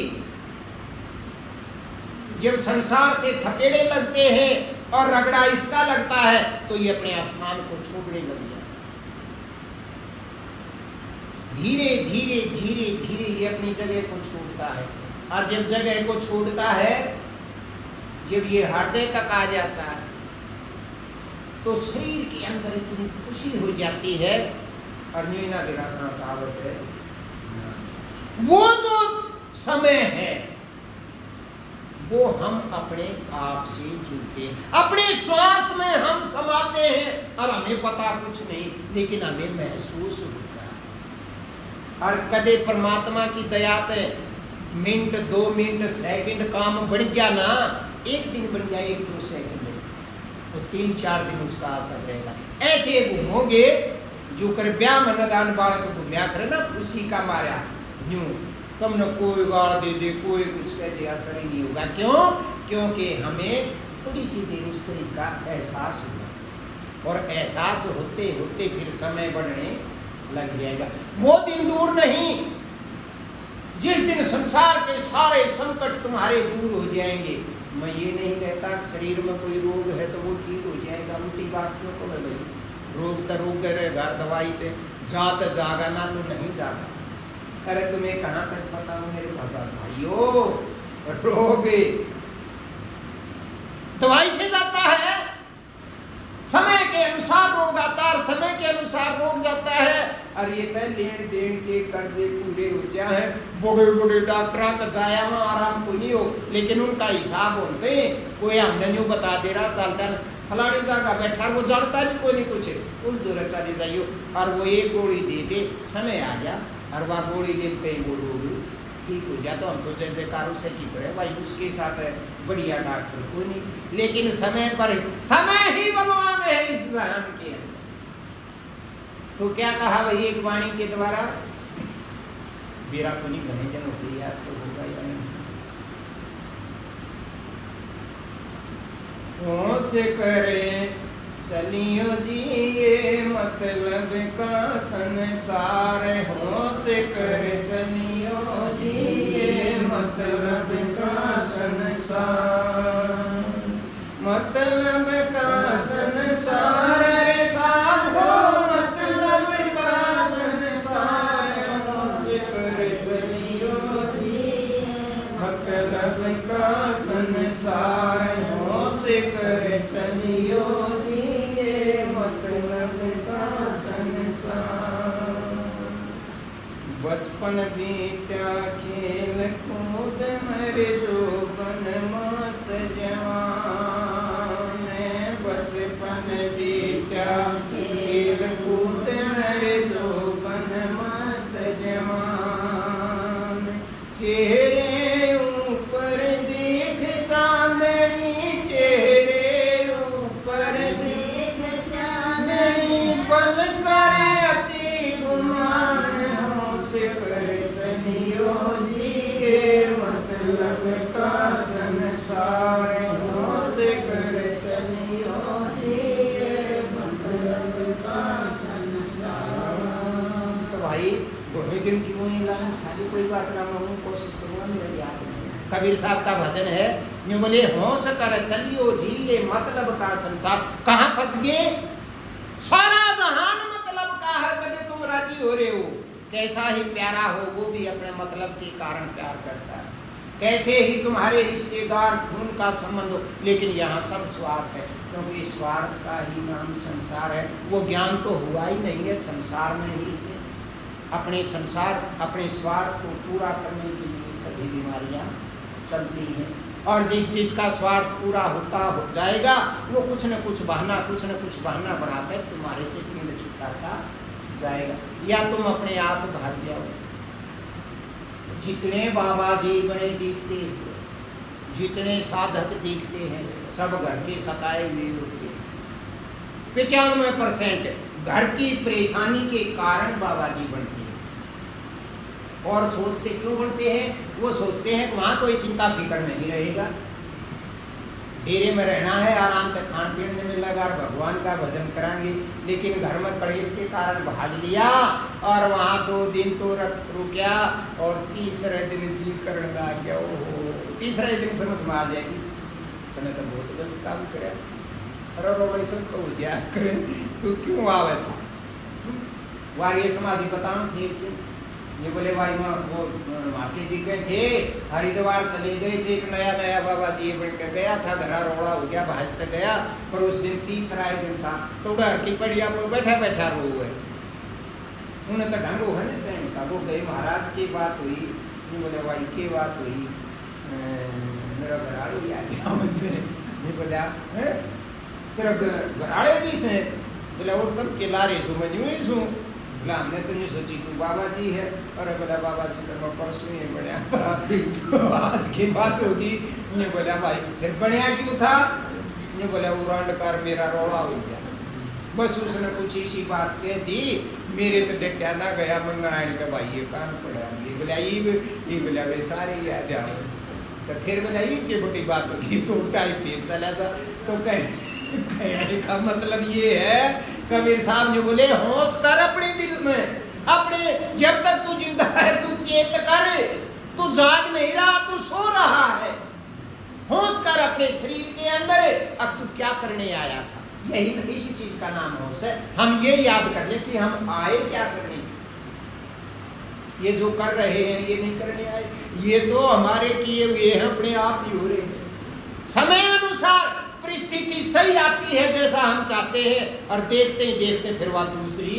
जब संसार से थपेड़े लगते हैं और रगड़ा इसका लगता है तो ये अपने स्थान को छोड़ने लग जाता है। धीरे धीरे धीरे धीरे ये अपनी जगह को छोड़ता है, और जब जगह को छोड़ता है, जब ये हृदय तक आ जाता है तो शरीर के अंदर इतनी खुशी हो जाती है। और नीना गिरा सांस आवश्य है, वो जो समय है वो हम अपने आप से जुड़ते हैं, अपने श्वास में हम समाते हैं और हमें पता कुछ नहीं, लेकिन हमें महसूस होता है। और कदे परमात्मा की दया पे मिनट 2 मिनट सेकंड काम बढ़ गया ना, एक दिन बन जाए 1-2 सेकंड तो 3-4 दिन उसका असर रहेगा। ऐसे घूमोगे जो कर ब्याह में नदान बालक घूमया करे ना, खुशी का मारा यूं तुमने कोई गाड़ दे दे, कोई कुछ कह दे, असर ही नहीं होगा। क्यों? क्योंकि हमें थोड़ी सी देर उस तरह का एहसास हुआ, और एहसास होते होते फिर समय बढ़ने लग जाएगा। वो दिन दूर नहीं जिस दिन संसार के सारे संकट तुम्हारे दूर हो जाएंगे। मैं ये नहीं कहता कि शरीर में कोई रोग है तो वो ठीक हो जाएगा, उल्टी बात क्यों को भाई। रोग तो रोग रहेगा, दवाई पे जात जागा ना तो नहीं जागा। अरे तुम्हें कहाँ तक पता हो मेरे भाइयों, रोग दवाई से जाता है, समय के अनुसार रोग आता है, समय के अनुसार रोग जाता है। और ये लेन देन के कर्जे पूरे हो जाए, बड़े बड़े डॉक्टरों का जाया में आराम को नहीं हो, लेकिन उनका हिसाब होते हैं। कोई हमने यूँ बता दे रहा चलता है फलानी जगह बैठा, वो जानता भी कोई नहीं कुछ, उस दूर चले जाइयो और वो एक गोली दे दे, समय आ गया और वह गोली दिन पे वो रोग ठीक हो जाए। तो हमको जैसे कारू से की करे भाई, उसके साथ बढ़िया डॉक्टर कोई नहीं, लेकिन समय पर समय ही बलवान है इस जहान के अंदर। तो क्या कहा भाई एक वाणी के द्वारा, मेरा को नहीं बने जन होती यार तो होगा या नहीं। होश करे चलियो जी ये मतलब का संसार, होश करे चलियो जी ये मतलब का संसार, मतलब का संसार साधो मतलब मतलब का संसार होश कर चलियो जी ये मतलब का संसार। बचपन बीत्या खेल कूद मरे जोबन मस्त जवान। बचपन बीत्या खेल कूद मरे जोबन मस्त जवान। चेहरे ऊपर देख चांदनी, चेहरे ऊपर देख चांदनी, पल करे अति गुमान होश कर चलियो जी ये मतलब का संसार होश कर चलियो जी ये मतलब का संसार। तो भाई थोड़े दिन क्यों नहीं लाना, खाली कोई बात ना मैं कोशिश करूँगा, मेरा याद नहीं। कबीर साहब का भजन है, यूँ बोले होश कर चलियो जी ये मतलब का संसार। कहाँ फंस गए? सारा जहान मतलब का है, कभी तुम राजी हो रहे हो। कैसा ही प्यारा हो वो भी अपने मतलब के कारण प्यार करता है, कैसे ही तुम्हारे रिश्तेदार खून का संबंध हो, लेकिन यहाँ सब स्वार्थ है, क्योंकि स्वार्थ का ही नाम संसार है। वो ज्ञान तो हुआ ही नहीं है, संसार में ही है। अपने संसार अपने स्वार्थ को पूरा करने के लिए सभी बीमारियां चलती हैं, और जिसका स्वार्थ पूरा होता हो जाएगा वो कुछ न कुछ बहाना बनाकर तुम्हारे से पिंड छुटाता जाएगा, या तुम अपने आप भाग जाओ। जितने बाबा जी बड़े दिखते हैं, जितने साधक दिखते हैं, सब घर के सताए हुए होते हैं। 95% घर की परेशानी के कारण बाबा जी बनते हैं। और सोचते क्यों बनते हैं? वो सोचते हैं कि वहाँ कोई चिंता फिक्र नहीं रहेगा, डेरे में रहना है, आराम से खान पीने में लगा, भगवान का भजन कराएंगे। लेकिन घर में कलेश के कारण भाग लिया और वहाँ 2 दिन तो रुकिया, और तीसरे दिन जी करने आ गया। ओहो, तीसरे दिन समझ में आ जाएगी मैंने तो बहुत गलत काम कराया। अरे वैसे कहो जा करें तो क्यों आवे था वारी समाधि बताओ थे। ये बोले भाई वो मासी जी के थे, हरिद्वार चले गए, एक नया बाबा जी बन के गया था, घरा रोड़ा हो गया, भाजते गया। पर उस दिन तीसरा दिन था तो डर की पड़िया पर बैठा रो हुए। उन्हें तो ढंग है ना कहने का। वो गए, महाराज की बात हुई, बोले भाई की बात हुई, मेरा घराड़ू याद है मुझसे। बोला तेरा घराड़े भी से? बोला वो तब के लारे सु मैं सू। बोला हमने तो नहीं सोची तू बाबा जी है। और बोला बाबा जी तो मैं परसों ही बढ़िया था, तो आज की बात होगी। ये बोला भाई फिर बढ़िया क्यों था? ये बोला वो रांडकार मेरा रोड़ा हो गया। बस उसने कुछ इसी बात कह दी, मेरे तो डटा ना गया मंगाण का भाई ये कान पड़ा। ये बोला ये बोला वे सारे याद आ। तो फिर बोला ये की बड़ी बात होगी, तो उल्टा फिर चला था। तो कहने का मतलब ये है, कबीर साहब जो बोले होश कर अपने दिल में, अपने जब तक तू जिंदा है तू चेत कर, तू जाग नहीं रहा, तू सो रहा है। होश कर अपने शरीर के अंदर, अब तू क्या करने आया था। यही इसी चीज का नाम होश है। हम ये याद कर ले कि हम आए क्या करने। ये जो कर रहे हैं ये नहीं करने आए, ये तो हमारे किए हुए हैं, अपने आप ही हो रहे हैं। समय अनुसार परिस्थिति सही आती है जैसा हम चाहते हैं, और देखते ही देखते फिर वह दूसरी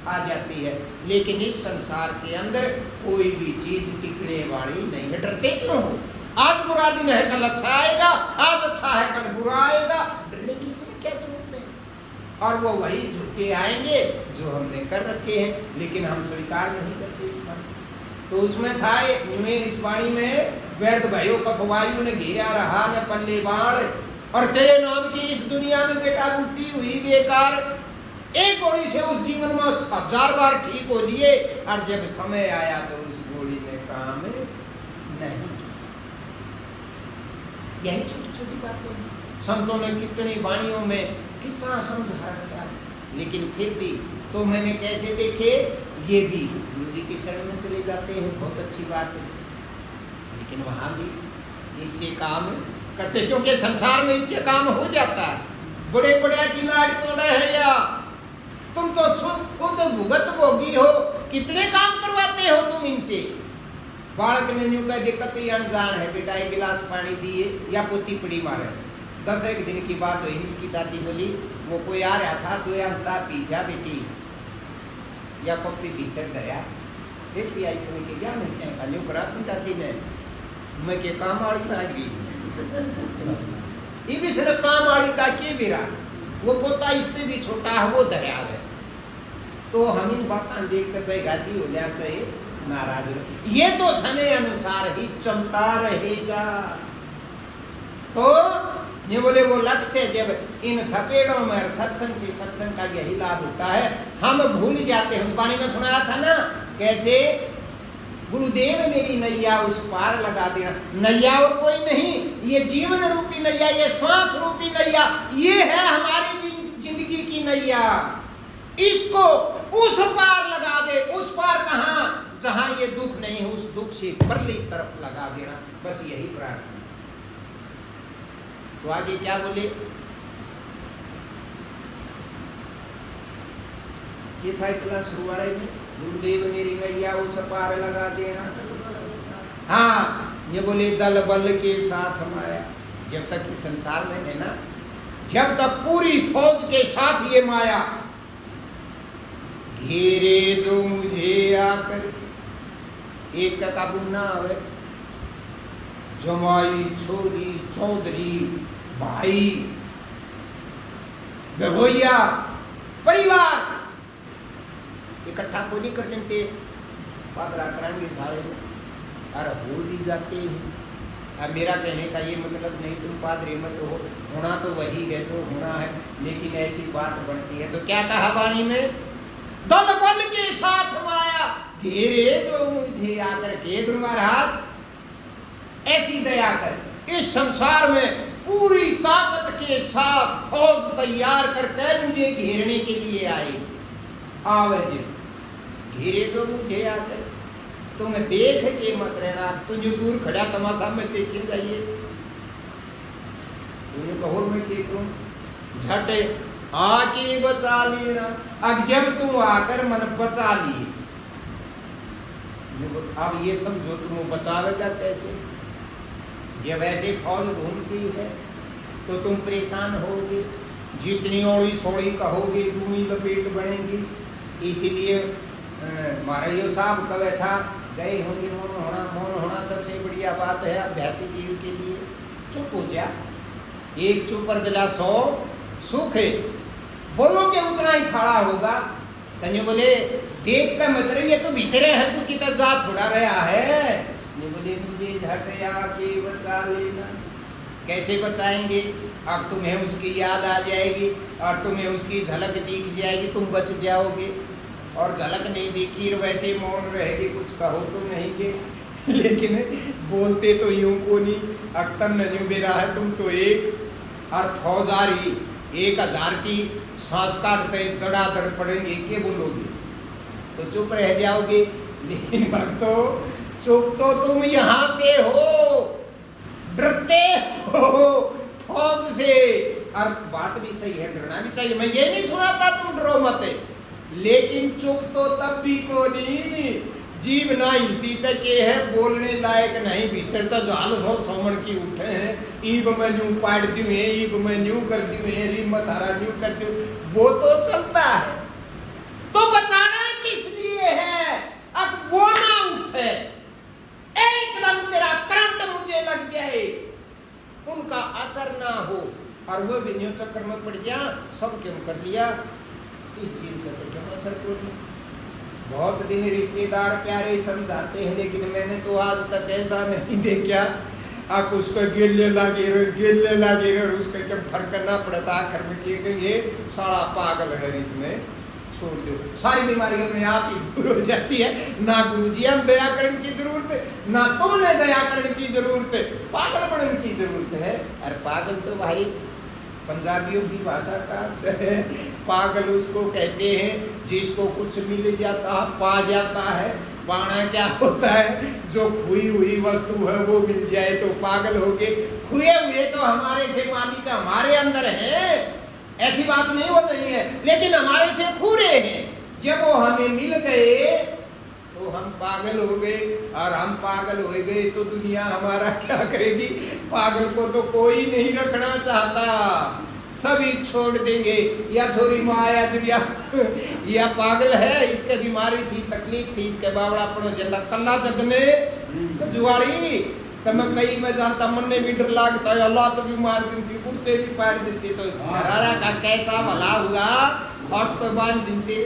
आ जाती है। लेकिन इस संसार के अंदर कोई भी चीज टिकने वाली नहीं है। डरते क्यों हो? आज बुरा दिन है कल अच्छा आएगा, आज अच्छा है कल बुरा आएगा, डरने की इसमें क्या जरूरत है? और वो वही झुके आएंगे जो हमने कर रखे हैं, लेकिन हम स्वीकार नहीं करते इस बात। तो उसमें था इस वाणी में, व्यर्थ भयो कपवायु ने घेरा रहा न पल्ले बाढ़, और तेरे नाम की इस दुनिया में बेटा बूटी हुई बेकार। एक गोली से उस जीवन में 1000 बार ठीक हो लिए, और जब समय आया तो उस गोली ने काम नहीं। यही छोटी छोटी बातें संतों ने कितनी वाणियों में कितना समझा रखा, लेकिन फिर भी तो मैंने कैसे देखे, ये भी गुरु जी की शरण में चले जाते हैं, बहुत अच्छी बात है, लेकिन वहां भी इससे काम करते, क्योंकि संसार में इससे काम हो जाता है। बड़े बड़े किनारे तोड़े है, या तुम तो खुद भुगत भोगी हो, कितने काम करवाते हो तुम इनसे। बालक ने न्यू कह दिक्कत ही अनजान है, बेटा एक गिलास पानी दिए या पोती पड़ी मारे। 10 दिन की बात हुई, इसकी दादी बोली वो कोई आ रहा था तो यार चाय पी जा बेटी, या पप्पी भीतर दया देखिए ऐसे के क्या नहीं क्या न्यू करा अपनी दादी ने, मैं के काम वाली लागी ये भी सिर्फ काम वाली का के बिरा, वो पोता इससे भी छोटा है वो दरिया है। तो हम इन बातें देख कर चाहे गाजी हो जाए चाहे नाराज हो, ये तो समय अनुसार ही चलता रहेगा। तो ये बोले वो लक्ष्य जब इन थपेड़ों में सत्संग से, सत्संग का यही लाभ होता है, हम भूल जाते हैं। उस वाणी में सुनाया था ना कैसे गुरुदेव मेरी नैया उस पार लगा देना। नैया और कोई नहीं, ये जीवन रूपी नैया, ये श्वास रूपी नैया, ये है हमारी जिंदगी की नैया। इसको उस पार लगा दे। उस पार कहां? जहां ये दुख नहीं है, उस दुख से परली तरफ लगा देना, बस यही प्रार्थना। तो आगे क्या बोले? ये था इतना शुरुआत में, गुरुदेव मेरी नैया उस पार लगा देना। हाँ, ये बोले दल बल के साथ हम आया। जब तक इस संसार में है ना, जब तक पूरी फौज के साथ ये माया घेरे जो मुझे आकर, एक का काबू ना आवे, जमाई छोरी चौधरी भाई गभोइया परिवार इकट्ठा को नहीं कर लेते, पागला कराएंगे सारे में, अरे हो भी जाते हैं। अब मेरा कहने का ये मतलब नहीं तुम पादरी मत हो, होना तो वही है जो होना है, लेकिन ऐसी बात बनती है। तो क्या कहा वाणी में? दल बल के साथ माया घेरे जो मुझे आकर के, गुरु महाराज ऐसी दया कर इस संसार में पूरी ताकत के साथ फौज तैयार करके मुझे घेरने के लिए आए। आवाज घेरे जो मुझे आकर, तुम देख के मत रहना, तुम जो दूर खड़ा तमाशा में देखे जाइए, तुम कहो मैं देख लूं, झटे आके बचा लेना। अब जब तुम आकर मन बचा लिए, अब ये समझो तुम बचावेगा कैसे? जब ऐसे फौज घूमती है तो तुम परेशान होगे, जितनी ओड़ी सोड़ी कहोगे दूनी लपेट बनेगी। इसीलिए मारैयो साहब कवे था, गए होंगे मौन होना सबसे बढ़िया बात है अभ्यासी जीव के लिए। चुप हो जा, एक चुप पर बिला 100 सुख है, बोलोगे उतना ही खड़ा होगा। तने बोले देख का मतलब ये तो भीतरे है, तू कितना जा थोड़ा रहा है। ये बोले मुझे झटया के बचा लेना। कैसे बचाएंगे? अब तुम्हें उसकी याद आ जाएगी और तुम्हें उसकी झलक दिख जाएगी, तुम बच जाओगे। और झलक नहीं दिखी वैसे मौन रहेगी, कुछ कहो तो नहीं के लेकिन बोलते तो यूं को नहीं। अख्तर नजू बेरा है, तुम तो एक और फौजारी 1000 की सांस काटते दड़ादड़ पड़ेंगे, के बोलोगे? तो चुप रह जाओगे। लेकिन भक्तों चुप तो तुम यहाँ से हो, डरते हो फौज से। और बात भी सही है, डरना भी चाहिए, मैं ये नहीं सुनाता तुम डरो मत, लेकिन चुप तो तब भी को नहीं। जीव ना हिलती तक के है, बोलने लायक नहीं, भीतर तो जाल सो समण की उठे हैं। ईब में यूं पाट दूं है, ईब में यूं कर दूं है, रिमत हरा यूं कर दूं, वो तो चलता है। तो बचाना किस लिए है? अब वो ना उठे, एकदम तेरा करंट मुझे लग जाए, उनका असर ना हो और वो भी न्यू चक्कर में पड़ गया, सब क्यों कर लिया, इस जीव का तो क्या असर को नहीं। बहुत दिन रिश्तेदार प्यारे समझाते हैं, लेकिन मैंने तो आज तक ऐसा नहीं देखा। आप उसको गिरने लगे रहो, उसका जब फर्क करना पड़ता आखिर में कि ये सारा पागल है, इसमें छोड़ दो, सारी बीमारी अपने आप ही दूर हो जाती है। ना गुरुजी हम दया करने की जरूरत है, ना तुमने दया करने की जरूरत है, पागल बनने की जरूरत है। अरे पागल तो भाई पंजाबियों की भाषा का अक्सर है, पागल उसको कहते हैं जिसको कुछ मिल जाता पा जाता है। बाणा क्या होता है? जो खोई हुई वस्तु है वो मिल जाए तो पागल हो गए। खोए हुए तो हमारे से मालिक हमारे अंदर है, ऐसी बात नहीं, वो नहीं है, लेकिन हमारे से खो रहे हैं। जब वो हमें मिल गए तो हम पागल हो गए, और हम पागल हो गए तो दुनिया हमारा क्या करेगी? पागल को तो कोई नहीं रखना चाहता, सभी छोड़ देंगे। या थोड़ी माया जुड़िया या पागल है, इसके बीमारी थी, तकलीफ थी, इसके बावड़ा पड़ो जल्ला कल्ला जदने जुआड़ी तब कई में जानता मन ने भी डर लागता है, अल्लाह तो भी मार देती, कुर्ते भी पाड़ देती, तो घराड़ा का कैसा भला हुआ, खाट को बांध देते,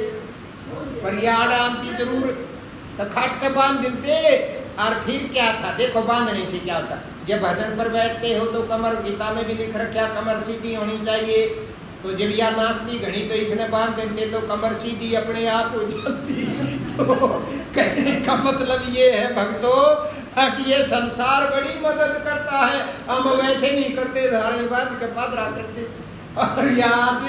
परियाड़ आंती जरूर तो खाट के बांध देते। और फिर क्या था, देखो बांधने से क्या होता, जब भजन पर बैठते हो तो कमर, गीता में भी लिख रखा कमर सीधी होनी चाहिए, तो जब या नाचती घड़ी तो इसने बांध देते तो कमर सीधी अपने आप हो जाती। तो कहने का मतलब ये है भक्तों कि ये संसार बड़ी मदद करता है, हम वैसे नहीं करते, धाड़े बांध के पादरा करते, और आज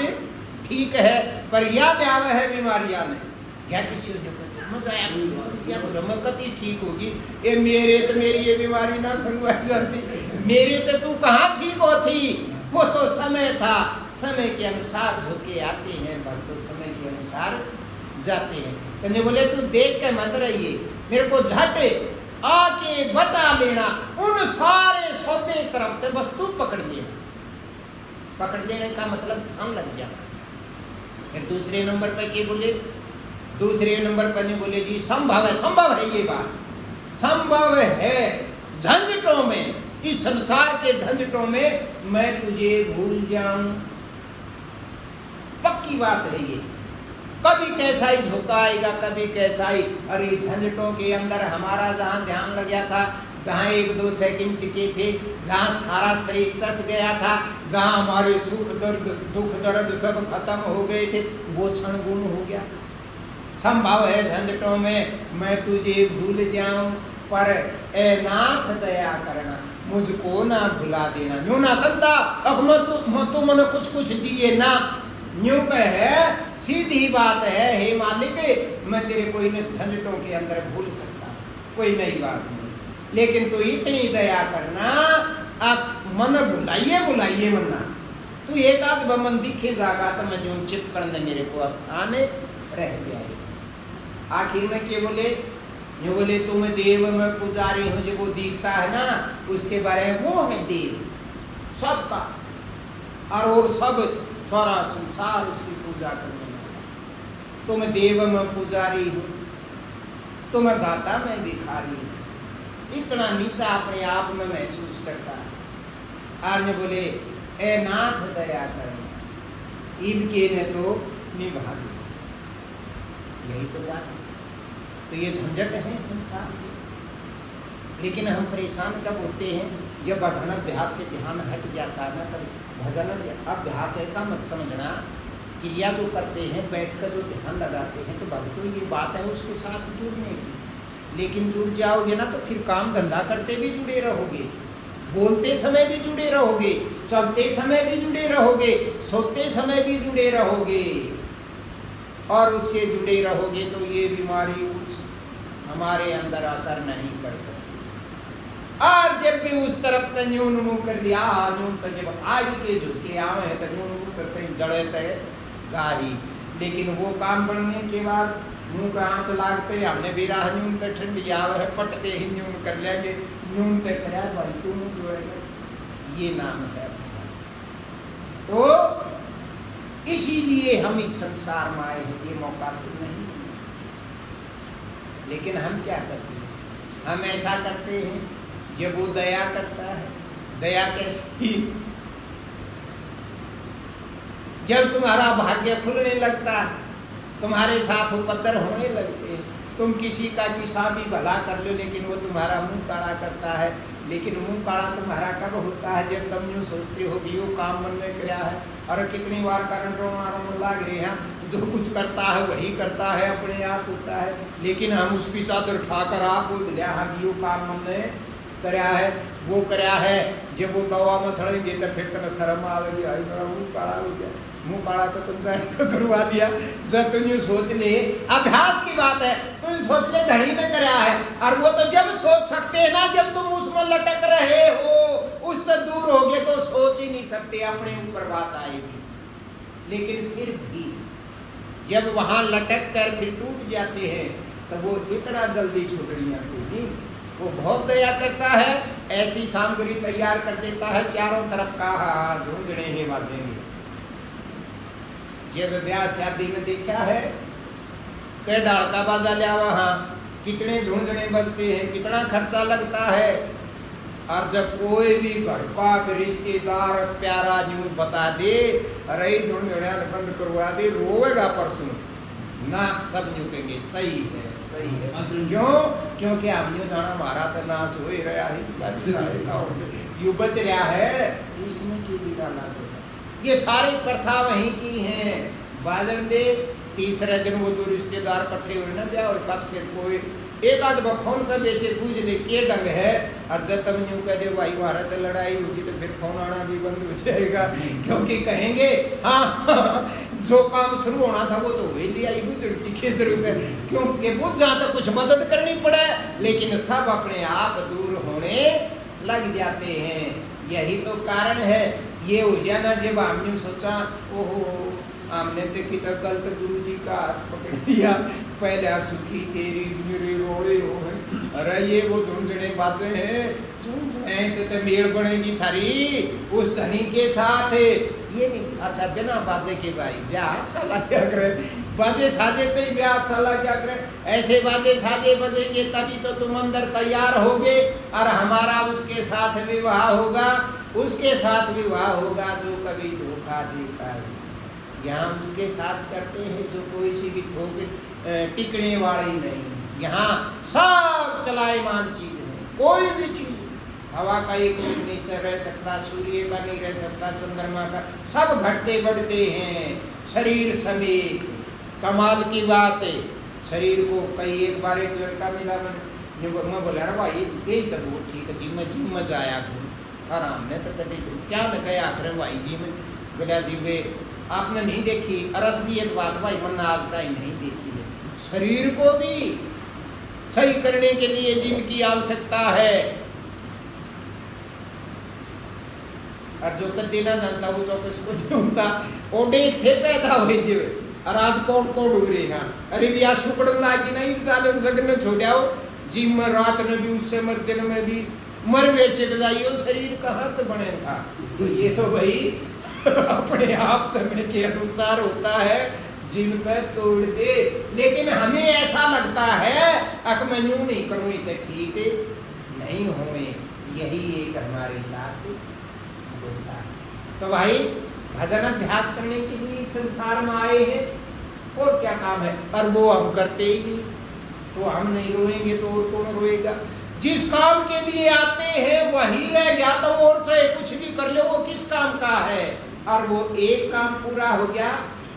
ठीक है पर या ब्याह है बीमारियां ने क्या किसी ने रमकती ठीक होगी, ये मेरे तो मेरी ये बीमारी ना संगवाई जाती, मेरे तो तू कहाँ ठीक होती, वो तो समय था, समय के अनुसार झोंके आते हैं, भक्तों समय के अनुसार जाते हैं। तो बोले तू देख के मत रहिए, मेरे को झटे आके बचा लेना, उन सारे सौदे तरफ से बस तू पकड़ लेना। पकड़ लेने का मतलब हम लग जाना। फिर दूसरे नंबर पे क्या बोले, दूसरे नंबर पर नहीं बोले जी संभव है, संभव है, ये बात संभव है झंझटों में, इस संसार के झंझटों में मैं तुझे भूल जाऊं, पक्की बात है ये। कभी कैसा ही झोंका आएगा, कभी कैसा ही, अरे झंझटों के अंदर हमारा जहां ध्यान लग गया था, जहां 1-2 सेकंड टिके थे, जहां सारा शरीर चस गया था, जहां हमारे सुख दर्द दुख दर्द सब खत्म हो गए थे, वो क्षण गुण हो गया। संभव है झंझटों में मैं तुझे भूल जाऊं, पर ए नाथ दया करना, मुझको ना भुला देना। न्यू ना करता तू मने कुछ दिए ना, न्यू कहे सीधी बात है, हे मालिक मैं तेरे कोई न झंझटों के अंदर भूल सकता, कोई नई बात नहीं, लेकिन तू इतनी दया करना, आप मन बुलाइए मन्ना, तू एक आध बमन दिखे जागा तो मैं जो चिप करने मेरे को स्थान रह जाए। आखिर में क्या बोले, जो बोले तुम देव में पुजारी हो, जो वो दिखता है ना उसके बारे में, वो है देव सबका, और सब सारा संसार उसकी पूजा करने लगा। तुम देव में पुजारी हो, तुम दाता में भिखारी हो, इतना नीचा अपने आप में महसूस करता है। आज ने बोले ए नाथ दया करना, इनके ने तो निभा दिया, यही तो बात है। तो ये झंझट है संसार में, लेकिन हम परेशान कब होते हैं, जब भजन अभ्यास से ध्यान हट जाता है ना, तब भजन अभ्यास ऐसा मत समझना, क्रिया जो करते हैं बैठ कर जो ध्यान लगाते हैं, तो भक्तों ये बात है उसके साथ जुड़ने की, लेकिन जुड़ जाओगे ना तो फिर काम धंधा करते भी जुड़े रहोगे, बोलते समय भी जुड़े रहोगे, चलते समय भी जुड़े रहोगे, सोते समय भी जुड़े रहोगे, और उससे जुड़े रहोगे तो ये बीमारी हमारे अंदर असर नहीं कर सकती। और जब भी उस तरफ न्यून मुंह कर लिया, न्यून तो जब आज के झुके आवे हैं तो न्यून मुंह करते जड़े तय गारी, लेकिन वो काम बढ़ने के बाद मुंह का आँच लागते हमने भी राह न्यून तो ठंडी आवे है, पटते ही न्यून कर लेंगे, न्यून तय कराया भाई तू मुँह जोड़ेगा, ये नाम है। तो इसीलिए हम इस संसार में आए हैं, ये मौका तो नहीं, लेकिन हम क्या करते हैं, हम ऐसा करते हैं जब वो दया करता है, दया कैसी, जब तुम्हारा भाग्य खुलने लगता है, तुम्हारे साथ उपद्रव होने लगते हैं, तुम किसी का किसा भी भला कर लो लेकिन वो तुम्हारा मुंह काला करता है, लेकिन मुंह काला तुम्हारा कब होता है, जब तुम यूँ सोचते हो कि वो काम मन में किया है, और कितनी बार कारण रोना लाग रहे हैं, जो कुछ करता है वही करता है, अपने आप होता है, लेकिन हम उसकी चादर उठाकर आप लिया वो काम हमने कराया है, वो कराया है, जब वो दवा में सड़ेंगे तो फिर तुम्हें शर्म आएगी, आई मेरा मुँह काला हो गया, मुँह काला तो तुम तो करवा दिया। जब तुम ये सोच ले, अभ्यास की बात है, तुम सोच ले धड़ी में कराया है, और वो तो जब सोच सकते हैं ना जब तुम उसमें लटक रहे हो, उस तो दूर हो गए तो सोच ही नहीं सकते, अपने ऊपर बात आएगी। लेकिन फिर भी जब वहां लटक कर फिर टूट जाते हैं तो वो इतना जल्दी छुटड़ियाँ टूटी। वो बहुत दया करता है, ऐसी सामग्री तैयार कर देता है चारों तरफ का झुंझुने ही बाजेंगे। जब ब्याह शादी में देखा है के डाल का बाजा लिया, वहाँ कितने झुंझुने बजते हैं, कितना खर्चा लगता है। और जब कोई भी घर का रिश्तेदार प्यारा न्यूज बता दे, अरे झुंझुने बंद करवा दे, रोएगा परसों ना, सब न्यू कहेंगे सही है सही है। क्यों? क्योंकि अब न्यू जाना हमारा तो नाश हो ही रहा है, इसका यू बच रहा है, इसमें क्यों भी डाला। ये सारी प्रथा वहीं की हैं। बाजन दे तीसरे दिन वो जो रिश्तेदार इकट्ठे हुए ना ब्याह, और कच फिर कोई एक आध फोन पर वैसे पूछ ले के ढंग है, और जब तब यूँ कह दे भाई भारत लड़ाई होगी तो फिर फोन आना भी बंद हो जाएगा। क्योंकि कहेंगे हाँ जो काम शुरू होना था वो तो वही ले आई बुजुर्ग की खेजरू में, क्योंकि वो जहाँ तक कुछ मदद करनी पड़े, लेकिन सब अपने आप दूर होने लग जाते हैं। यही तो कारण है। ये हो जाना जब हमने सोचा ओहो हमने तो कितना गलत गुरु जी का हाथ पकड़ दिया, पहले सुखी तेरी मेरे रोए हो है, अरे ये वो झुंझुने बातें हैं, झुंझुने तो मेड़ बनेगी थारी उस धनी के साथ। ये नहीं अच्छा बिना बाजे के भाई ब्याह अच्छा लगा करे, बाजे साजे तो ही ब्याह अच्छा लगा करे। ऐसे बाजे साजे बजेंगे तभी तो तुम अंदर तैयार होगे, और हमारा उसके साथ विवाह होगा, उसके साथ विवाह होगा जो कभी धोखा देता है। यहाँ उसके साथ करते हैं जो कोई सी भी थोक टिकने वाली नहीं। यहाँ सब चलायमान चीज है, कोई भी चीज, हवा का एक रूप नहीं रह सकता, सूर्य का नहीं रह सकता, चंद्रमा का, सब घटते बढ़ते हैं शरीर समेत। कमाल की बात है। शरीर को कई एक बार एक लड़का मिला, मैं बोला अरे भाई यही तो बहुत ठीक है जी, मैं जिम में जाया करूँ आराम ने तो कभी क्या न कहे आखिर भाई जी में बोला जी वे आपने नहीं देखी अरस की एक बात भाई मैंने आज तक नहीं देखी है। शरीर को भी सही करने के लिए जिम की आवश्यकता है, और जो कर देना जानता वो चौकस को नहीं होता। ओडे थे पैदा हुए जीव और आज कौन कौन उड़ रहे हैं, अरे बिया शुक्र लागी नहीं साले जगन में छोड़ाओ जिम में रात में भी उससे मर दिन में भी मर वैसे जाइयो, शरीर कहाँ तो बनेगा। तो ये तो भाई अपने आप समय के अनुसार होता है, जिन पे तोड़ दे। लेकिन हमें ऐसा लगता है अक मैं यूं नहीं करूँ तो ठीक है, नहीं होए, यही एक हमारे साथ होता है। तो भाई भजन अभ्यास करने के लिए संसार में आए हैं, और क्या काम है, और वो हम करते ही नहीं। तो हम नहीं रोएंगे तो और कौन रोएगा। जिस काम के लिए आते हैं वही रह गया तो और चाहे कुछ भी कर लो वो किस काम का है, और वो एक काम पूरा हो गया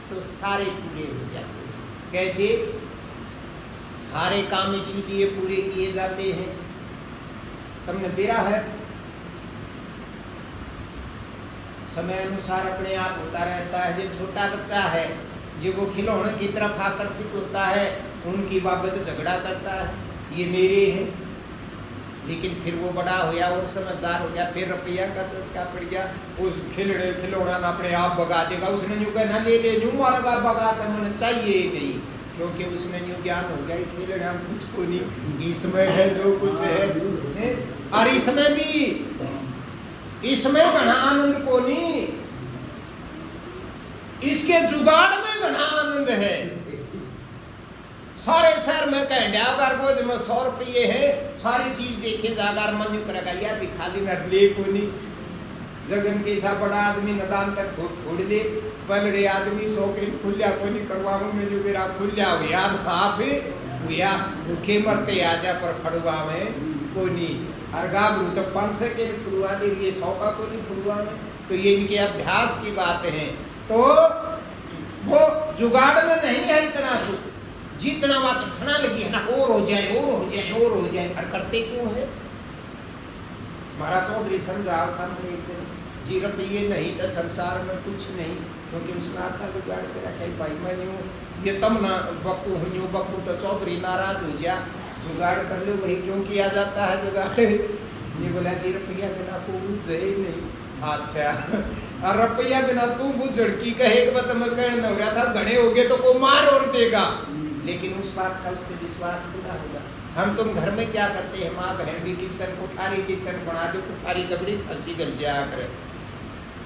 तो सारे पूरे हो जाते हैं। कैसे? सारे काम इसीलिए पूरे किए जाते हैं, तुमने बेरा है समय अनुसार अपने आप होता रहता है। जब छोटा बच्चा है जब वो खिलौने की तरफ आकर्षित होता है, उनकी बाबत झगड़ा करता है ये मेरे हैं, लेकिन फिर वो बड़ा हो गया और समझदार हो गया, फिर रुपया का चस्का पड़ गया, उस खिलौना अपने आप भगा देगा। उसने यूँ कहना ले ले यूँ मारा भगा कर मैंने चाहिए नहीं, क्योंकि उसमें यूँ ज्ञान हो गया खिलौना कुछ को नहीं, इसमें है जो कुछ है। और इसमें भी इसमें घना आनंद को नहीं, इसके जुगाड़ में घना आनंद है। सारे शहर में कहेंगे अगर वो जब 100 रुपये है सारी चीज देखे जाकर मन करेगा यार भी खाली में ले को नहीं। जगन के सा बड़ा आदमी नदान तक छोड़ दे, पलड़े आदमी शौकीन खुल्या को नहीं करवाऊं मैं जो मेरा खुल्या हो यार साफ हुआ भूखे मरते आजा पर फड़ुआ में को नहीं। और गाभरू तो 500 के फुड़ुआ दे लिए 100 का को नहीं फुड़ुआ में। तो ये इनके अभ्यास की बात है। तो वो जुगाड़ में नहीं है इतना सुख, जितना वहां तृष्णा लगी है ना और हो जाए और हो जाए और हो जाए। और करते क्यों है? महाराज चौधरी समझाओ था जी रुपये नहीं तो संसार में कुछ नहीं, क्योंकि उसमें अच्छा जुगाड़ के रखे भाई मैं यूँ ये तब ना बक्कू हूँ बक्कू तो चौधरी नाराज हो गया, जुगाड़ कर लो वही क्यों किया जाता है जुगाड़। ये बोला जी रुपया बिना को बुझे ही नहीं। अच्छा और रुपया बिना तू बुझ की कहे मैं कहने हो रहा था घड़े हो गए तो को मार और देगा लेकिन उस बात का उसने विश्वास पूरा होगा। हम तुम घर में क्या करते हैं, माँ बहन भी किसन कुठारी किसन बना दो, कुठारी कबड़ी फंसी गल जाया करे।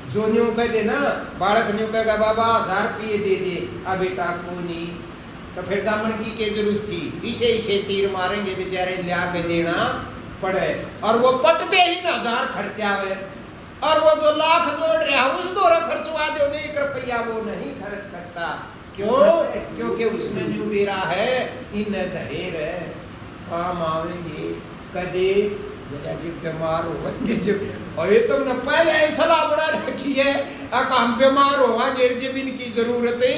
जो न्यू कह दे ना, बालक न्यू कहेगा बाबा 1000 रुपये दे दे, अब बेटा को नहीं, तो फिर जामन की क्या जरूरत थी, इसे तीर मारेंगे बेचारे, लिया के देना पड़े। और वो पटते ही ना 1000 खर्चा है, और वो जो लाख जोड़ रहा उस दौरा खर्चवा दो, 1 रुपया वो नहीं खर्च सकता। क्यों? क्योंकि उसमें जो मेरा है इन धरेर है, काम आवेंगे कदे जब बीमार होंगे। जब और ये तुमने पहले सलाह बना रखी है, हम बीमार होंगे जब इनकी जरूरतें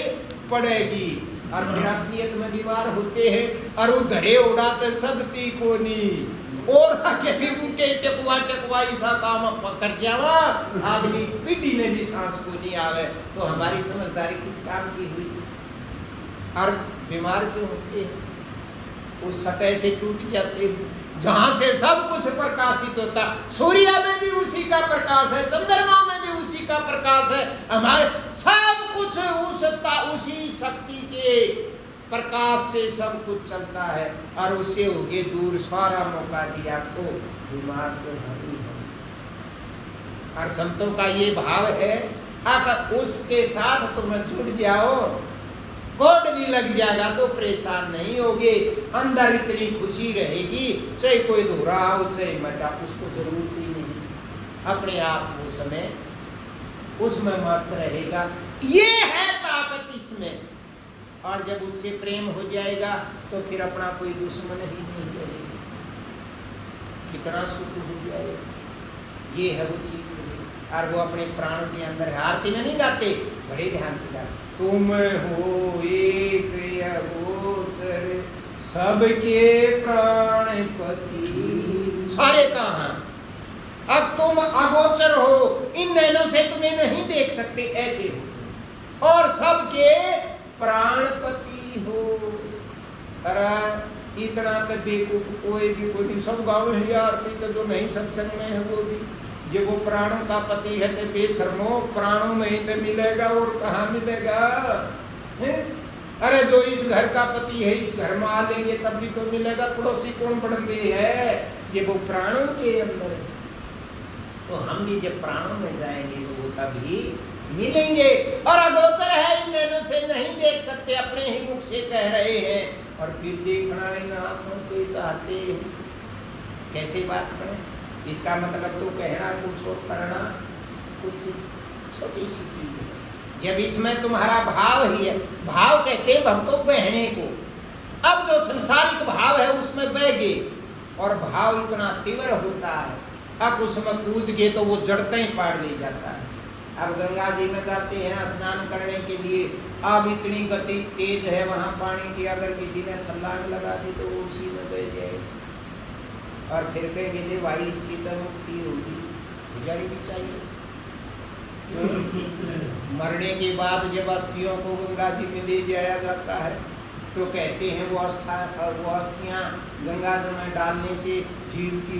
पड़ेगी। और फिर असलियत में बीमार होते हैं और वो धरे उड़ाते सदती को नहीं, और आके भी बूटे टकवा ऐसा काम कर जावा, अगली पीढ़ी में भी सांस को नहीं आवे। तो हमारी समझदारी किस काम की हुई? और बीमार क्यों होते हैं? उस सतह से टूट जाते हैं जहां से सब कुछ प्रकाशित होता। सूर्य में भी उसी का प्रकाश है, चंद्रमा में भी उसी का प्रकाश है, हमारे सब कुछ उसी शक्ति के प्रकाश से सब कुछ चलता है। और उससे होगे दूर, सारा मौका दिया तो बीमार तो नहीं है। और संतों का ये भाव है, अगर उसके साथ तुम जुड़ जाओ, कोड भी लग जाएगा तो परेशान नहीं होगे, अंदर इतनी खुशी रहेगी, चाहे कोई धोरा हो चाहे मटा, उसको जरूरत ही नहीं, अपने आप वो समय उसमें मस्त रहेगा। ये है ताकत इसमें। और जब उससे प्रेम हो जाएगा तो फिर अपना कोई दुश्मन ही नहीं रहेगा, कितना सुख हो जाएगा। ये है वो चीज, और वो अपने प्राण के अंदर है। आरती में नहीं गाते, बड़े ध्यान से गाते, तुम हो एक अगोचर सबके प्राणपति। सारे कहाँ? अब तुम अगोचर हो, इन नैनों से तुम्हें नहीं देख सकते, ऐसे हो, और सबके प्राणपति हो। अरे इतना तो बेकूफ कोई भी कोई, सब गाँव है आरती का जो नहीं सत्संग में है वो भी, ये वो प्राणों का पति है तो बेशर्मो, प्राणों में ही तो मिलेगा और कहाँ मिलेगा है? अरे जो इस घर का पति है, इस घर में आ लेंगे तब भी तो मिलेगा, पड़ोसी कौन बढ़ते है, ये वो प्राणों के अंदर है। तो हम भी जब प्राणों में जाएंगे तो वो तभी मिलेंगे। और अगोचर है, इन नैनों से नहीं देख सकते, अपने ही मुख से कह रहे हैं, और फिर देखना इन आंखों से चाहते हैं। कैसे बात करें? इसका मतलब तो कहना कुछ और करना कुछ, छोटी सी चीज है। जब इसमें तुम्हारा भाव ही है, भाव कहते हैं भक्तों बहने को। अब जो संसारिक भाव है उसमें बह गए, और भाव इतना तीव्र होता है, अब उसमें कूद गए तो वो जड़ते ही पाड़ ले जाता है। अब गंगा जी में जाते हैं स्नान करने के लिए, अब इतनी गति तेज है वहाँ पानी की, अगर किसी ने छलांग लगा दी तो वो उसी में बह जाए, और फिर कहेंगे भाई इसकी तो मुक्ति होगी, गुजारी भी चाहिए। मरने के बाद जब अस्थियों को गंगा जी में ले जाया जाता है तो कहते हैं वो अस्थियाँ गंगा जी में डालने से जीव की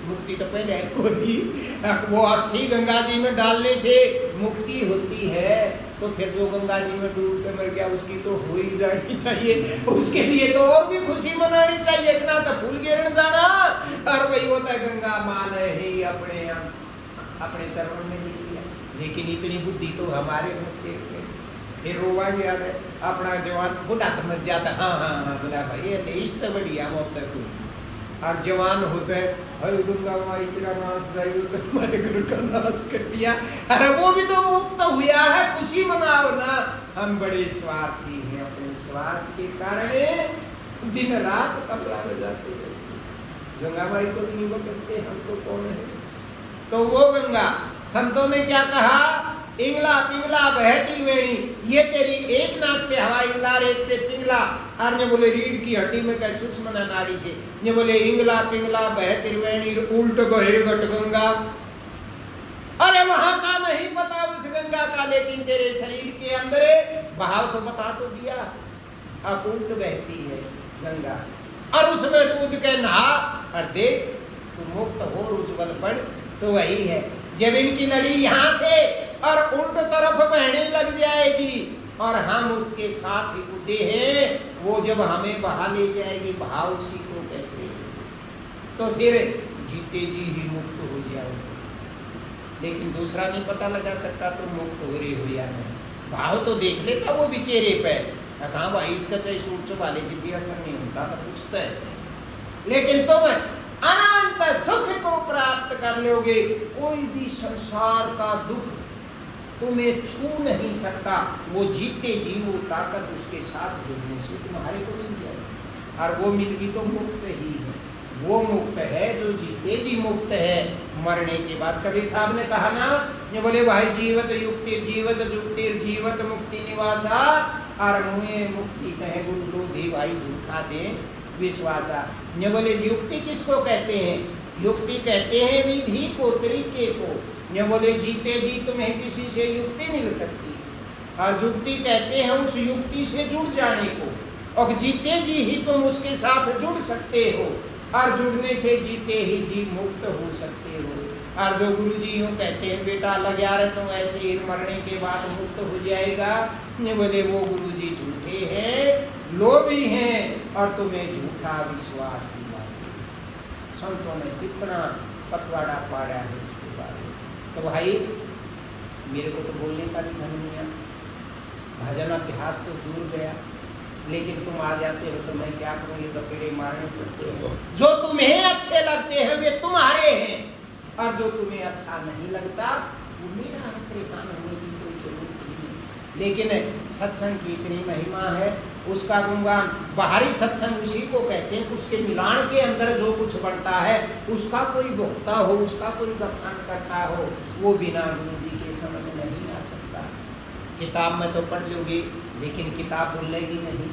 मुक्ति तो पहले होगी, वो अस्थि गंगा जी में डालने से मुक्ति होती है। तो फिर जो गंगा जी में डूब के मर गया उसकी तो हो ही जानी चाहिए, उसके लिए तो और भी खुशी मनानी चाहिए, इतना तो फूल गिरन जाना। और वही होता है, गंगा माँ ने ही अपने चरणों में ले लिया, लेकिन इतनी बुद्धि तो हमारे होते फिर रोवा गया है अपना जवान बुढ़ा तो मर जाता, हाँ बोला भाई ये इस तो बढ़िया मौत है। और जवान होते अरे गंगा माँ इतना नाश करी तो हमारे घर का नाश कर दिया, अरे वो भी तो मुक्त हुआ है, खुशी मनाओ ना। हम बड़े स्वार्थी हैं, अपने स्वार्थ के कारण दिन रात कपड़ा में जाते हैं। गंगा माई को नहीं बकसते, हम तो कौन है? तो वो गंगा संतों ने क्या कहा, इंगला पिंगला बहती वेणी, ये तेरी एक नाक से हवा इंगला एक से पिंगला। और ने बोले रीढ़ की हड्डी में क्या सुषमना नाड़ी से, ने बोले इंगला पिंगला बहती वेणी उल्ट गहे घट गंगा। अरे वहां का नहीं पता उस गंगा का, लेकिन तेरे शरीर के अंदर बहाव तो बता तो दिया, अकुंठ बहती है गंगा, और उसमें कूद के नहा और देख तू मुक्त हो उज्जवल पड़। तो वही है, जब इनकी लड़ी यहाँ से और उल्ट तरफ बहने लग जाएगी और हम उसके साथ ही कूदे हैं, वो जब हमें बहा ले जाएगी, भाव उसी को कहते हैं, तो फिर जीते जी ही मुक्त हो जाओगे। लेकिन दूसरा नहीं पता लगा सकता तुम मुक्त हो रहे हो या नहीं। भाव तो देख लेता वो बेचेरे पे, कहाँ भाई इसका चाहे सूट चुपा ले जी भी असर नहीं होता तो पूछता है, लेकिन तुम अनंत सुख को प्राप्त कर लोगे। कोई भी संसार का दुख तुम्हें छू नहीं सकता। वो जीते जी वो ताकत उसके साथ जुड़ने से तुम्हारे को मिल जाएगी, और वो मिल गई तो मुक्त ही है। वो मुक्त है जो जीते जी मुक्त है। मरने के बाद कभी साहब ने कहा ना, ये बोले भाई जीवत युक्ति जीवत जुक्ति जीवत मुक्ति निवासा, और मुझे मुक्ति कहे गुरु भी भाई झूठा दे विश्वासा। ये बोले युक्ति किसको कहते हैं? युक्ति कहते हैं विधि को, तरीके को। ये बोले जीते जी तुम्हें किसी से युक्ति मिल सकती है, और जुक्ति कहते हैं उस युक्ति से जुड़ जाने को, और जीते जी ही तुम उसके साथ जुड़ सकते हो, और जुड़ने से जीते ही जी मुक्त हो सकते हो। और जो गुरु जी यूँ कहते हैं बेटा लग जा रहे तुम ऐसे ही मरने के बाद मुक्त हो जाएगा, ये बोले वो गुरु जी झूठे हैं, लोभी हैं, और तुम्हें झूठा विश्वास दिलाते। संतों ने कितना पतवाड़ा पाड़ा है इसके बारे में। तो भाई मेरे को तो बोलने का भी धन नहीं है, भजन अभ्यास तो दूर गया, लेकिन तुम आ जाते हो तो मैं क्या करूँ, ये लपेड़े मारने पड़ते हैं। जो तुम्हें अच्छे लगते हैं वे तुम्हारे हैं, और जो तुम्हें अच्छा नहीं लगता वो मेरा है। परेशान होने की कोई जरूरत नहीं। लेकिन सत्संग की इतनी महिमा है, उसका गुणगान बाहरी सत्संग उसी को कहते हैं, उसके मिलान के अंदर जो कुछ बनता है उसका कोई भोक्ता हो, उसका कोई बखान करता हो, वो बिना गुरु जी के समझ नहीं आ सकता। किताब में तो पढ़ लोगे, लेकिन किताब बोलेगी नहीं।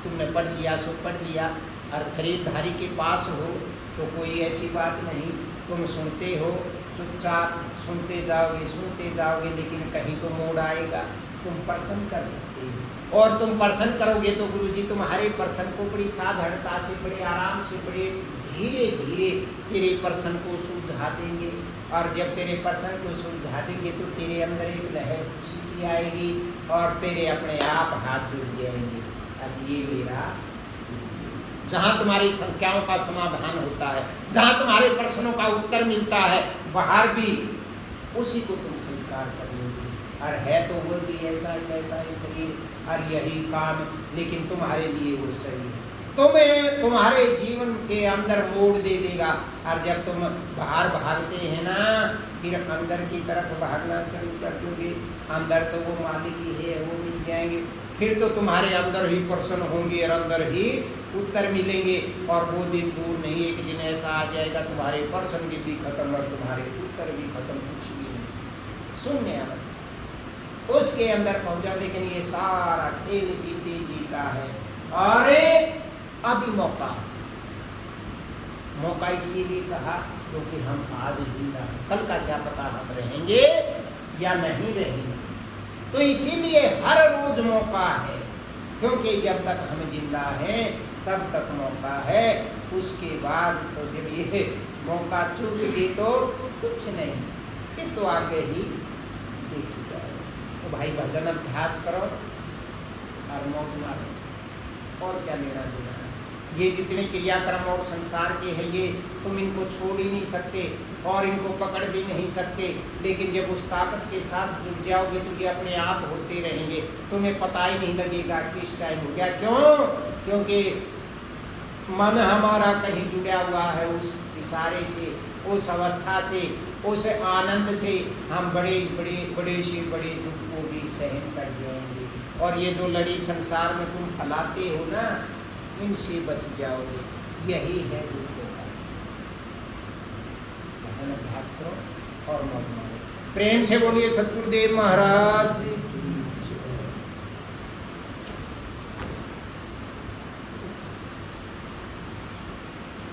तुमने पढ़ लिया सो पढ़ लिया, और शरीरधारी के पास हो तो कोई ऐसी बात नहीं। तुम सुनते हो, चुपचाप सुनते जाओगे, लेकिन कहीं तो मोड़ आएगा, तुम पर्सन कर सकते हो। और तुम पर्सन करोगे तो गुरुजी तुम्हारे पर्सन को बड़ी साधारणता से, बड़े आराम से, बड़े धीरे धीरे तेरे पर्सन को सुलझा देंगे। और जब तेरे पर्सन को सुलझा देंगे तो तेरे अंदर एक लहर खुशी की आएगी, और तेरे अपने आप हाथ जुड़ जाएंगे। अब ये मेरा, जहाँ तुम्हारी संख्याओं का समाधान होता है, जहाँ तुम्हारे प्रश्नों का उत्तर मिलता है, बाहर भी उसी को तुम स्वीकार कर लोगे। और है तो वो भी ऐसा ही शरीर, और यही काम, लेकिन तुम्हारे लिए वो सही है। तुम्हें तुम्हारे जीवन के अंदर मोड़ दे देगा। और जब तुम बाहर भागते हैं ना, फिर अंदर की तरफ भागना शुरू कर दोगे। अंदर तो वो मालिक ही है, वो मिल जाएंगे। फिर तो तुम्हारे अंदर ही प्रश्न होंगे, और अंदर ही उत्तर मिलेंगे। और वो दिन दूर नहीं, एक दिन ऐसा आ जाएगा तुम्हारे प्रश्न भी खत्म और तुम्हारे उत्तर भी खत्म, कुछ भी नहीं, शून्य अवस्था उसके अंदर पहुंचा। लेकिन ये सारा खेल जीते जी का है, और अभी मौका इसीलिए कहा क्योंकि हम आज जिंदा हैं, कल का क्या पता हम रहेंगे या नहीं रहेंगे। तो इसीलिए हर रोज मौका है, क्योंकि जब तक हम जिंदा हैं तब तक मौका है। उसके बाद तो जब ये मौका चूक गई तो कुछ नहीं, फिर तो आगे ही देखी जाए। तो भाई भजन अभ्यास करो और मौज मारो, और क्या लेना देना है। ये जितने क्रियाक्रम और संसार के हैं, ये तुम इनको छोड़ ही नहीं सकते और इनको पकड़ भी नहीं सकते। लेकिन जब उस ताकत के साथ जुड़ जाओगे तो ये अपने आप होते रहेंगे, तुम्हें पता ही नहीं लगेगा किस टाइम हो गया। क्यों? क्योंकि मन हमारा कहीं जुड़ा हुआ है उस इशारे से, उस अवस्था से, उस आनंद से। हम बड़े बड़े बड़े से बड़े दुख को भी सहन कर जाएंगे। और ये जो लड़ी संसार में तुम फैलाते हो ना, इनसे बच जाओगे। यही है दुखों का। भजन अभ्यास करो और मौज मारो। प्रेम से बोलिए सतगुरुदेव महाराज।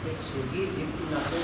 एक सूगी जिनकी नाते